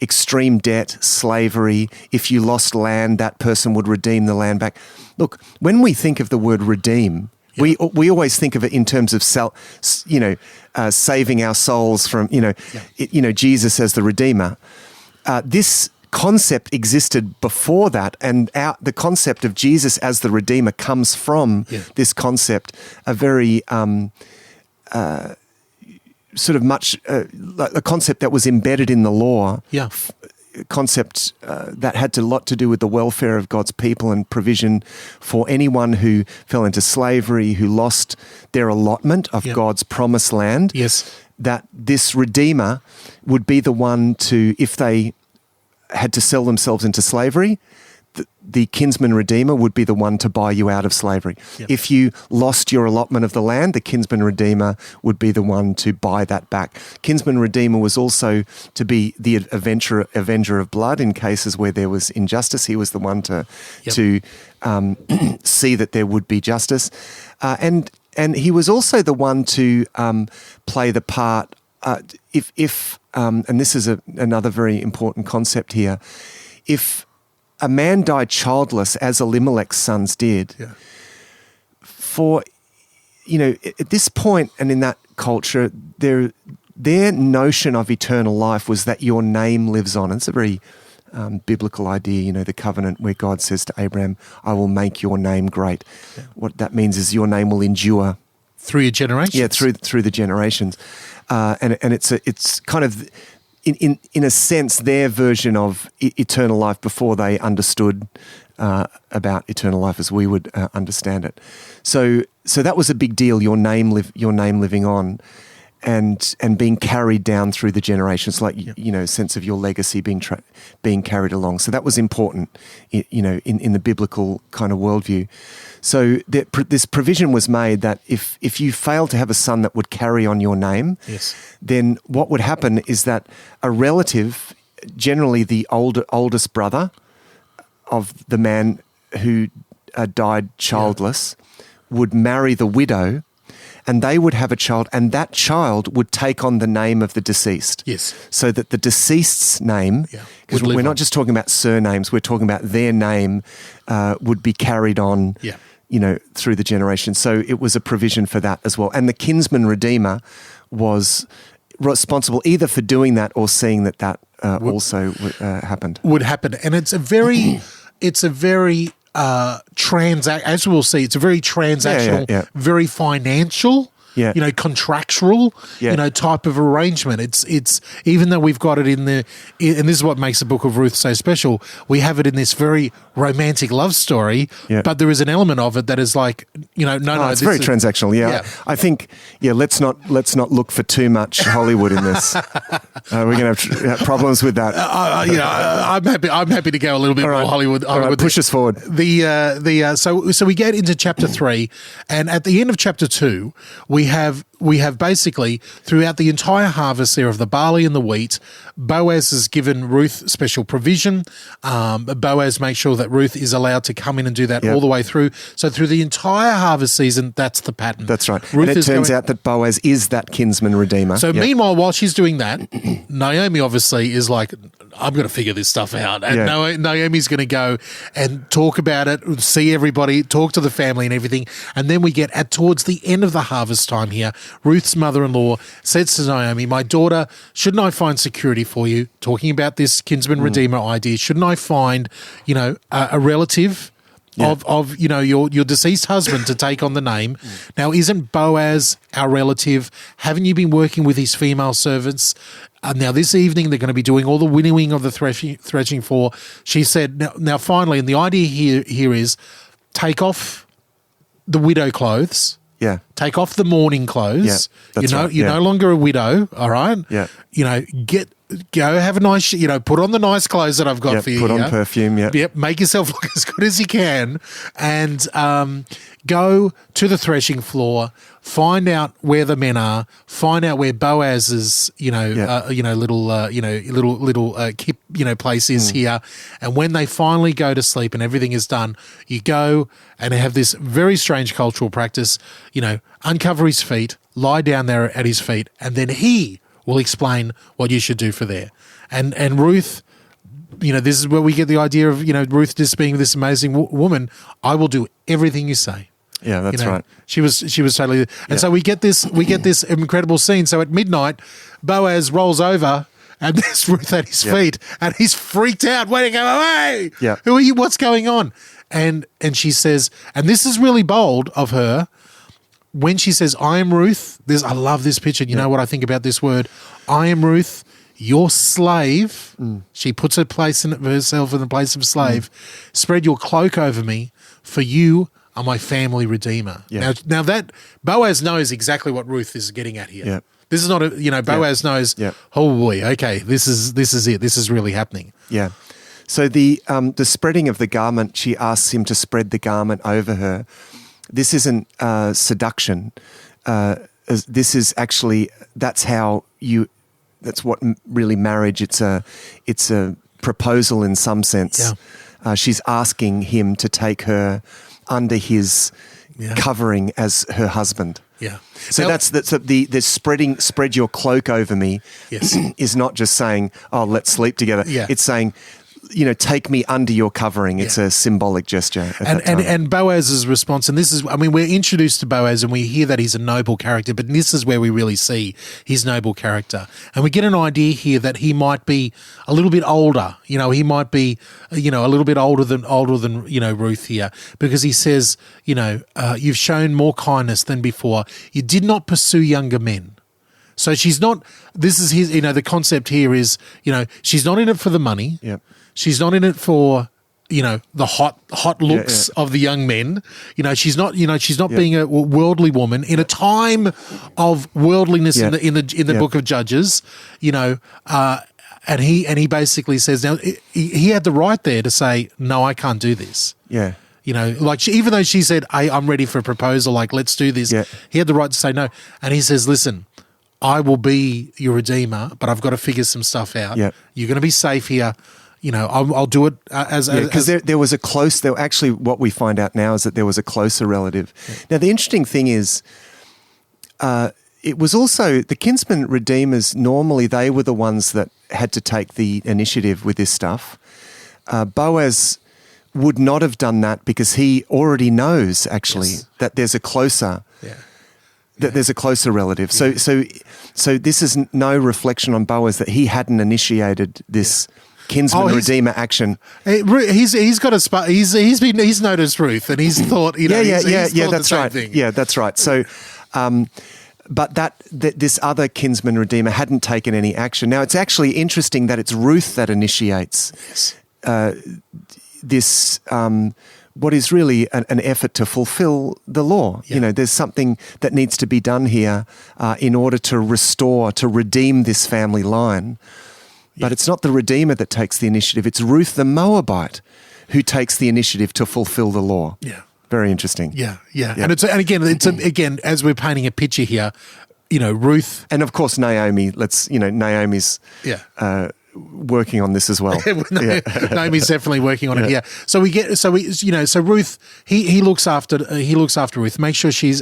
S3: extreme debt, slavery. If you lost land, that person would redeem the land back. Look, when we think of the word redeem, we always think of it in terms of saving our souls from Jesus as the Redeemer. This concept existed before that, and the concept of Jesus as the Redeemer comes from this concept, a very sort of much like a concept that was embedded in the law.
S2: Yeah.
S3: Concept that had a lot to do with the welfare of God's people and provision for anyone who fell into slavery, who lost their allotment of God's promised land.
S2: Yes.
S3: That this Redeemer would be the one to, if they had to sell themselves into slavery, the kinsman redeemer would be the one to buy you out of slavery. Yep. If you lost your allotment of the land, the kinsman redeemer would be the one to buy that back. Kinsman redeemer was also to be the avenger of blood in cases where there was injustice. He was the one to see that there would be justice, and he was also the one to play the part. If and this is another very important concept here, if a man died childless, as Elimelech's sons did, at this point and in that culture, their notion of eternal life was that your name lives on. It's a very biblical idea, the covenant where God says to Abraham, "I will make your name great." Yeah. What that means is your name will endure
S2: through your generations.
S3: Yeah, through the generations, and it's kind of in a sense their version of eternal life before they understood about eternal life as we would understand it. So that was a big deal. Your name living on, and being carried down through the generations, like sense of your legacy being carried along. So that was important, in the biblical kind of worldview. So this provision was made that if you failed to have a son that would carry on your name, then what would happen is that a relative, generally the oldest brother of the man who died childless, would marry the widow, and they would have a child, and that child would take on the name of the deceased.
S2: Yes.
S3: So that the deceased's name, because
S2: would live
S3: we're not
S2: on.
S3: just talking about surnames, we're talking about their name would be carried on,
S2: Yeah.
S3: through the generations. So it was a provision for that as well. And the kinsman redeemer was responsible either for doing that or seeing that also happened.
S2: Would happen. And it's a very as we'll see, it's a very transactional, very financial, contractual, type of arrangement. It's even though we've got it and this is what makes the book of Ruth so special, we have it in this very romantic love story, but there is an element of it that is like,
S3: it's very transactional. Yeah. I think, let's not look for too much Hollywood in this. We're going to have problems with that.
S2: I'm happy to go a little bit more Hollywood.
S3: All right, push us forward.
S2: So we get into chapter 3, and at the end of chapter 2, we have basically throughout the entire harvest there of the barley and the wheat, Boaz has given Ruth special provision. Boaz makes sure that Ruth is allowed to come in and do that all the way through. So through the entire harvest season, that's the pattern.
S3: That's right. Ruth, and it turns out that Boaz is that kinsman redeemer.
S2: So meanwhile, while she's doing that, Naomi obviously is like, I'm going to figure this stuff out. And Naomi's going to go and talk about it, see everybody, talk to the family and everything. And then we get towards the end of the harvest time here, Ruth's mother-in-law says to Naomi, my daughter, shouldn't I find security for you? Talking about this kinsman redeemer idea. Shouldn't I find, a relative of your deceased husband to take on the name? Now, isn't Boaz our relative? Haven't you been working with his female servants? Now, this evening, they're going to be doing all the winnowing of the threshing floor. She said, now finally, and the idea here is take off the widow clothes.
S3: Yeah.
S2: Take off the mourning clothes.
S3: Yeah,
S2: You're no longer a widow, all right?
S3: Yeah.
S2: Go have a nice, put on the nice clothes that I've got for you.
S3: Put on perfume,
S2: Yep, make yourself look as good as you can, and go to the threshing floor, find out where the men are, find out where Boaz's, little kip, place is here, and when they finally go to sleep and everything is done, you go and have this very strange cultural practice, uncover his feet, lie down there at his feet, and then he will explain what you should do for there. And Ruth, this is where we get the idea of, Ruth just being this amazing woman. I will do everything you say.
S3: Yeah, that's right.
S2: She was totally, and so we get this incredible scene. So at midnight, Boaz rolls over and there's Ruth at his feet, and he's freaked out, waiting, go away.
S3: Yeah.
S2: Who are you? What's going on? And she says, and this is really bold of her, when she says, I am Ruth, I love this picture. You know what I think about this word? I am Ruth, your slave. She puts herself in the place of slave. Spread your cloak over me, for you are my family redeemer.
S3: Yeah.
S2: Now that Boaz knows exactly what Ruth is getting at here.
S3: Yeah.
S2: This is not Boaz knows, oh boy, okay, this is it. This is really happening.
S3: Yeah. So the spreading of the garment, she asks him to spread the garment over her. This isn't seduction. This is actually, that's what really marriage. It's a proposal in some sense. Yeah. She's asking him to take her under his covering as her husband.
S2: Yeah.
S3: So that's the spread your cloak over me.
S2: Yes.
S3: Is not just saying, oh, let's sleep together.
S2: Yeah.
S3: It's saying, take me under your covering. It's a symbolic gesture.
S2: And Boaz's response, and this is, we're introduced to Boaz and we hear that he's a noble character, but this is where we really see his noble character. And we get an idea here that he might be a little bit older. He might be, a little bit older than Ruth here, because he says, you've shown more kindness than before. You did not pursue younger men. So she's not, this is his, the concept here is, she's not in it for the money.
S3: Yep.
S2: She's not in it for, the hot looks of the young men. She's not being a worldly woman in a time of worldliness in the book of Judges. And he basically says, now he had the right there to say, no, I can't do this.
S3: Yeah.
S2: Even though she said, hey, I'm ready for a proposal, let's do this. Yeah. He had the right to say no. And he says, listen, I will be your redeemer, but I've got to figure some stuff out.
S3: Yep.
S2: You're going to be safe here. I'll do it
S3: because there was a close. Actually, what we find out now is that there was a closer relative. Yeah. Now, the interesting thing is, it was also the kinsman redeemers. Normally, they were the ones that had to take the initiative with this stuff. Boaz would not have done that because he already knows actually that there's a closer. That there's a closer relative. So this is no reflection on Boaz that he hadn't initiated this kinsman redeemer action.
S2: He's got a he's noticed Ruth and he's thought he's thought
S3: that's
S2: the same
S3: right.
S2: thing.
S3: Yeah, that's right. So, but that this other kinsman redeemer hadn't taken any action. Now it's actually interesting that it's Ruth that initiates this. What is really an effort to fulfill the law. Yeah. You know, there's something that needs to be done here in order to redeem this family line. Yeah. But it's not the Redeemer that takes the initiative. It's Ruth the Moabite who takes the initiative to fulfill the law.
S2: Yeah.
S3: Very interesting.
S2: Yeah. And again, as we're painting a picture here, you know, Ruth.
S3: And of course, Naomi, Naomi's working on this as well.
S2: Naomi's definitely working on it here. So Ruth, he looks after Ruth. Make sure she's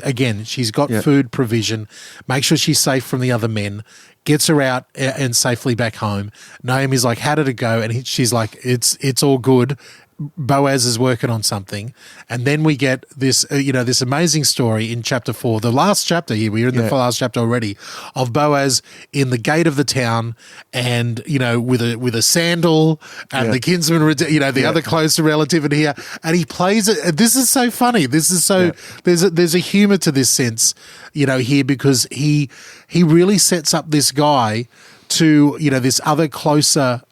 S2: got food provision. Make sure she's safe from the other men. Gets her out and safely back home. Naomi's like, "How did it go?" And she's like, "It's all good." Boaz is working on something, and then we get this, this amazing story in chapter 4, the last chapter here. We're in the last chapter already of Boaz in the gate of the town, and with a sandal and the kinsman, the other closer relative in here, and he plays it. This is so funny. This is so there's a humor to this sense, here because he really sets up this guy to this other closer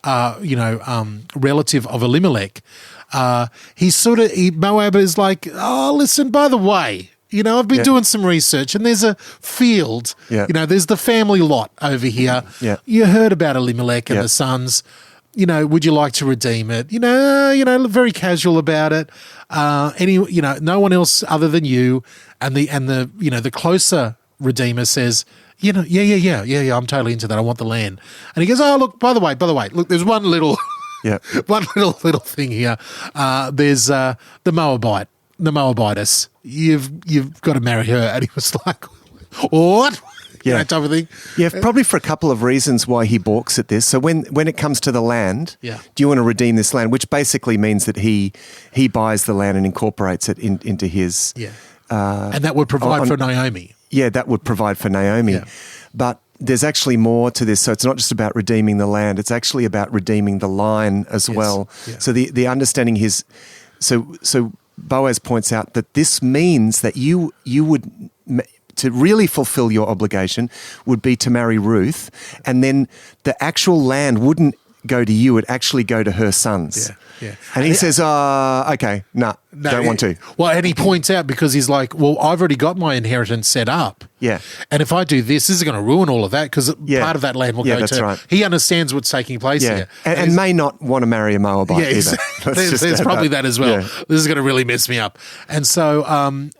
S2: relative of Elimelech. Moab is like, "Oh, listen, by the way, I've been doing some research and there's a field, there's the family lot over here. Yeah. You heard about Elimelech and the sons, would you like to redeem it? Very casual about it. No one else other than you." And the closer redeemer says, "Yeah, I'm totally into that. I want the land." And he goes, "Oh, look, by the way, look, there's one little one little thing here. There's the Moabitess. You've got to marry her." And he was like, "What?" Type of thing.
S3: Yeah, probably for a couple of reasons why he balks at this. So when it comes to the land, do you want to redeem this land? Which basically means that he buys the land and incorporates it into his. Yeah.
S2: And that would provide for Naomi.
S3: Yeah, that would provide for Naomi. Yeah. But there's actually more to this. So it's not just about redeeming the land. It's actually about redeeming the line as well. Yeah. So the understanding is, so Boaz points out that this means that you would, to really fulfill your obligation, would be to marry Ruth, and then the actual land wouldn't go to you, it'd actually go to her sons. Yeah. And he says, okay, no, don't want to.
S2: Well, and he points out because he's like, well, I've already got my inheritance set up.
S3: Yeah.
S2: And if I do this is going to ruin all of that because part of that land will go
S3: that's
S2: to
S3: right.
S2: He understands what's taking place here.
S3: And may not want to marry a Moabite either.
S2: There's probably that as well. Yeah. This is going to really mess me up. And so,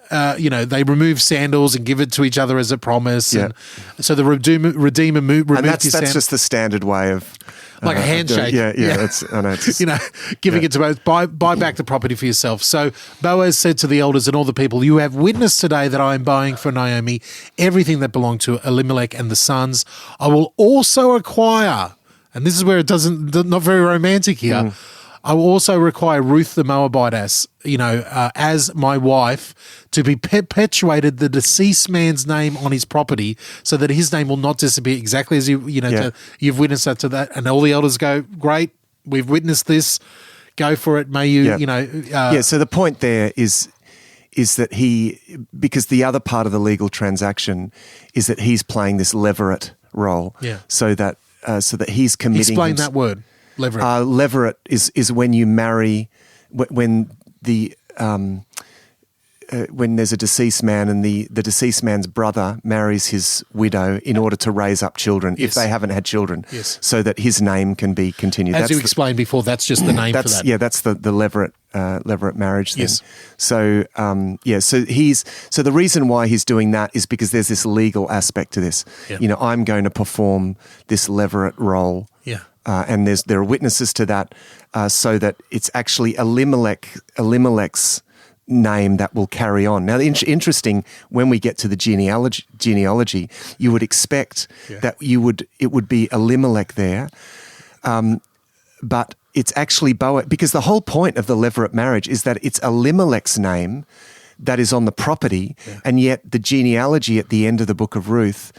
S2: they remove sandals and give it to each other as a promise. Yeah. And so the Redeemer removed his sandals.
S3: That's just the standard way of...
S2: like a handshake. Giving it to both. Buy back the property for yourself. So Boaz said to the elders and all the people, "You have witnessed today that I am buying for Naomi everything that belonged to Elimelech and the sons. I will also acquire," and this is where not very romantic here, "I will also require Ruth the Moabitess, as my wife, to be perpetuated the deceased man's name on his property, so that his name will not disappear." Exactly as you've witnessed that to that, and all the elders go, "Great, we've witnessed this. Go for it. May you,
S3: So the point there is that because the other part of the legal transaction is that he's playing this levirate role. Yeah. So that he's committing.
S2: Explain that word. Levirate.
S3: Levirate is when you marry, when there's a deceased man and the deceased man's brother marries his widow in order to raise up children if they haven't had children, so that his name can be continued.
S2: As you explained before, that's just the name for that.
S3: Yeah, that's the levirate marriage thing. Yes. So so the reason why he's doing that is because there's this legal aspect to this. Yeah. I'm going to perform this levirate role. Yeah. And there are witnesses to that, so that it's actually Elimelech's name that will carry on. Now, interesting, when we get to the genealogy, you would expect that it would be Elimelech there, but it's actually Boaz, because the whole point of the Levirate marriage is that it's Elimelech's name that is on the property, and yet the genealogy at the end of the book of Ruth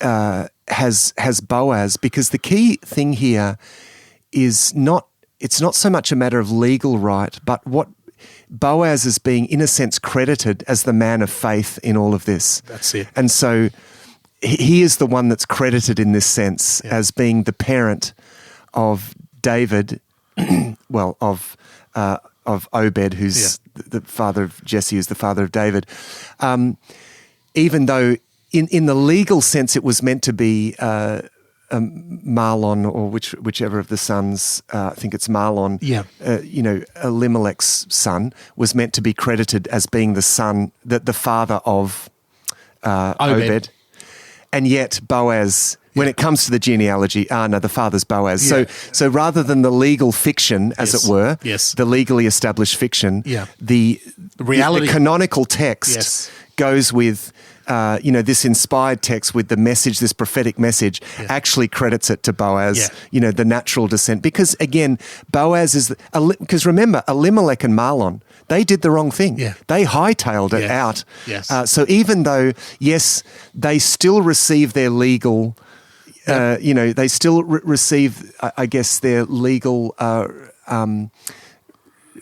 S3: has Boaz, because the key thing here is it's not so much a matter of legal right, but what Boaz is being, in a sense, credited as the man of faith in all of this.
S2: That's it.
S3: And so he is the one that's credited in this sense as being the parent of David, of Obed, who's the father of Jesse, who's the father of David. Even though in the legal sense it was meant to be Mahlon, or whichever of the sons, I think it's Mahlon, Elimelech's son, was meant to be credited as being the son, the father of Obed. And yet Boaz, when it comes to the genealogy, the father's Boaz. Yeah. So rather than the legal fiction, as it were, the legally established fiction, the reality, the canonical text goes with this inspired text with the message, this prophetic message, actually credits it to Boaz, the natural descent. Because again, Boaz is, because remember, Elimelech and Mahlon, they did the wrong thing. Yeah. They hightailed it out. Yes. So even though, yes, they still receive their legal, they still receive, I guess, their legal,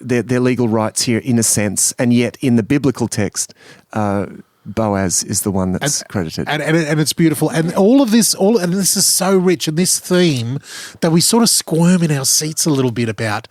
S3: their legal rights here in a sense, and yet in the biblical text, Boaz is the one that's credited.
S2: And it's beautiful. And all of this, and this is so rich, and this theme that we sort of squirm in our seats a little bit about.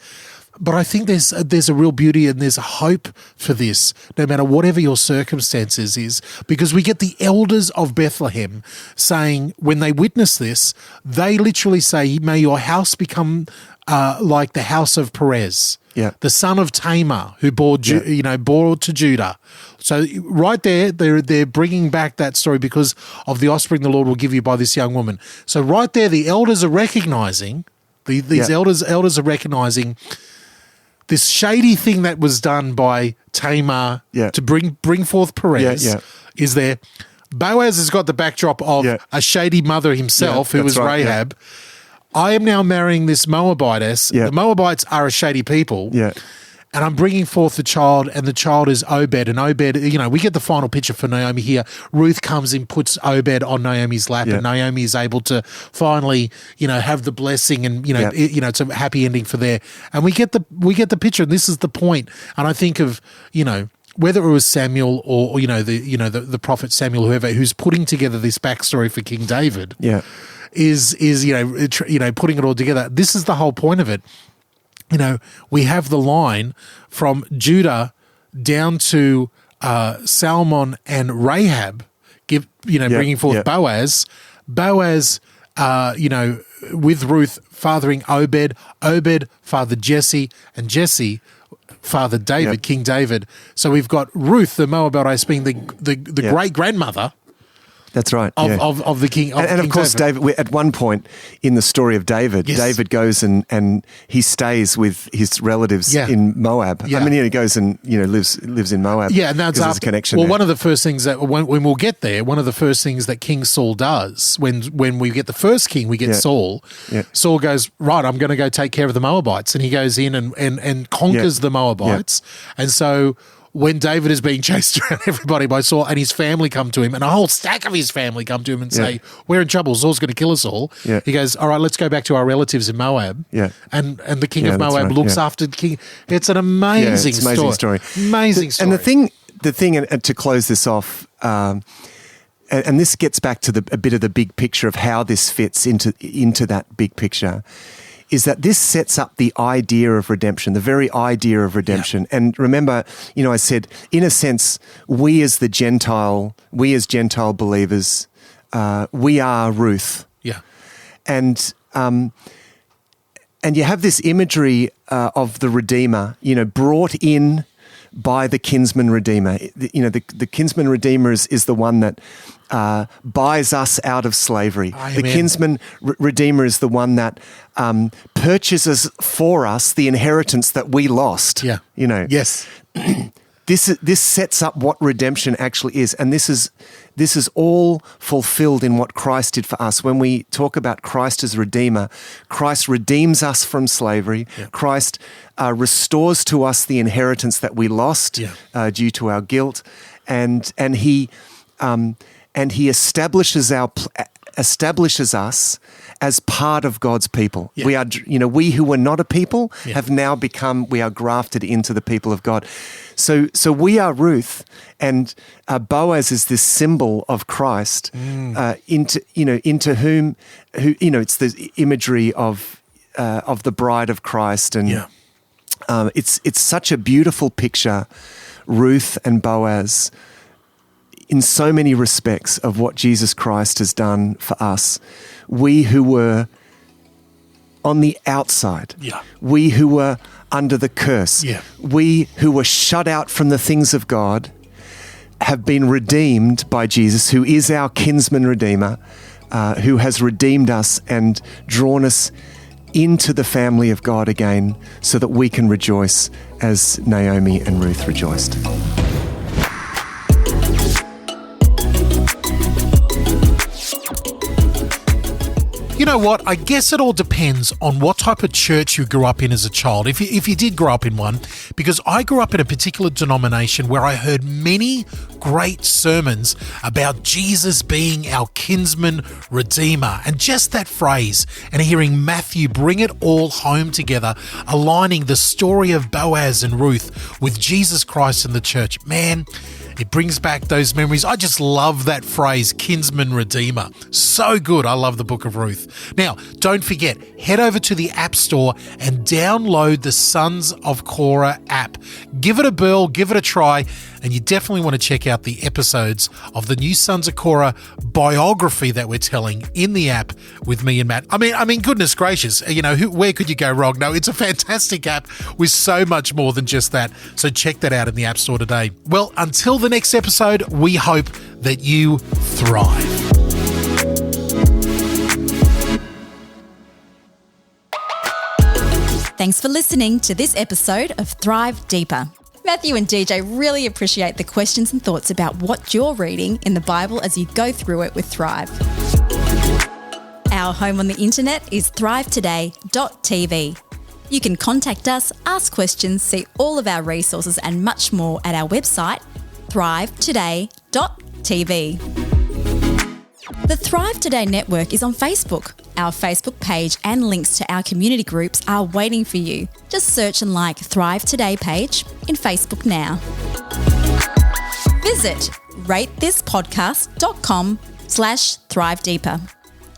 S2: But I think there's a real beauty and there's a hope for this, no matter whatever your circumstances is, because we get the elders of Bethlehem saying, when they witness this, they literally say, may your house become like the house of Perez, the son of Tamar, who bore to Judah. So right there, they're bringing back that story because of the offspring the Lord will give you by this young woman. So right there, the elders are recognizing, elders are recognizing this shady thing that was done by Tamar to bring forth Perez is there. Boaz has got the backdrop of a shady mother himself, who was Rahab. I am now marrying this Moabitess. The Moabites are a shady people. And I'm bringing forth the child, and the child is Obed. And Obed, we get the final picture for Naomi here. Ruth comes in, puts Obed on Naomi's lap, and Naomi is able to finally, have the blessing, and it's a happy ending for there. And we get the picture, and this is the point. And I think of, whether it was Samuel or the prophet Samuel, who's putting together this backstory for King David, is putting it all together. This is the whole point of it. We have the line from Judah down to Salmon and Rahab, bringing forth Boaz. Boaz, with Ruth fathering Obed. Obed fathered Jesse, and Jesse fathered David, King David. So we've got Ruth, the Moabitess, being the great grandmother.
S3: That's right.
S2: Of the king.
S3: And of course, David, at one point in the story of David, David goes and he stays with his relatives in Moab. I mean, he goes and lives in Moab.
S2: Yeah, and that's
S3: there's a connection.
S2: Well, one of the first things that when we'll get there, one of the first things that King Saul does when we get the first king, we get Saul. Yeah. Saul goes, right, I'm going to go take care of the Moabites, and he goes in and conquers the Moabites, and so. When David is being chased around everybody by Saul, and his family come to him, and a whole stack of his family come to him and say, we're in trouble, Saul's going to kill us all. Yeah. He goes, all right, let's go back to our relatives in Moab. Yeah. And the king of Moab looks after the king. It's an amazing story. Amazing story.
S3: And the thing, and to close this off, and this gets back to a bit of the big picture of how this fits into that big picture, is that this sets up the idea of redemption, the very idea of redemption. Yeah. And remember, I said, in a sense, we as Gentile believers, we are Ruth. Yeah. And you have this imagery of the Redeemer, brought in by the kinsman Redeemer. The kinsman Redeemer is the one that buys us out of slavery. Amen. The kinsman Redeemer is the one that purchases for us the inheritance that we lost. Yeah.
S2: Yes.
S3: this sets up what redemption actually is, and this is all fulfilled in what Christ did for us. When we talk about Christ as Redeemer, Christ redeems us from slavery. Yeah. Christ restores to us the inheritance that we lost due to our guilt, and he establishes us as part of God's people. Yeah. We who were not a people have now become, we are grafted into the people of God. So we are Ruth, and Boaz is this symbol of Christ, into whom it's the imagery of the bride of Christ, and it's such a beautiful picture, Ruth and Boaz, in so many respects of what Jesus Christ has done for us. We who were on the outside, we who were under the curse, we who were shut out from the things of God, have been redeemed by Jesus, who is our kinsman redeemer, who has redeemed us and drawn us into the family of God again, so that we can rejoice as Naomi and Ruth rejoiced.
S2: You know what? I guess it all depends on what type of church you grew up in as a child, if you did grow up in one, because I grew up in a particular denomination where I heard many great sermons about Jesus being our kinsman redeemer, and just that phrase, and hearing Matthew bring it all home together, aligning the story of Boaz and Ruth with Jesus Christ and the church. Man, it brings back those memories. I just love that phrase, kinsman redeemer. So good. I love the book of Ruth. Now, don't forget, head over to the App Store and download the Sons of Korah app. Give it a whirl, give it a try, and you definitely want to check out the episodes of the new Sons of Korah biography that we're telling in the app with me and Matt. I mean, goodness gracious, where could you go wrong? No, it's a fantastic app with so much more than just that. So check that out in the App Store today. Well, until the next episode, we hope that you thrive.
S1: Thanks for listening to this episode of Thrive Deeper. Matthew and DJ really appreciate the questions and thoughts about what you're reading in the Bible as you go through it with Thrive. Our home on the internet is thrivetoday.tv. You can contact us, ask questions, see all of our resources and much more at our website, thrivetoday.tv. The Thrive Today Network is on Facebook. Our Facebook page and links to our community groups are waiting for you. Just search and like Thrive Today page in Facebook now. Visit ratethispodcast.com/thrivedeeper.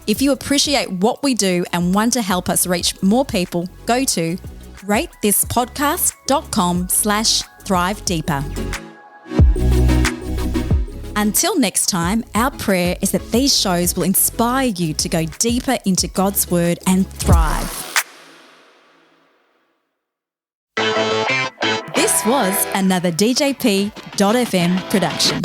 S1: If you appreciate what we do and want to help us reach more people, go to ratethispodcast.com/thrivedeeper. Until next time, our prayer is that these shows will inspire you to go deeper into God's Word and thrive. This was another DJP.FM production.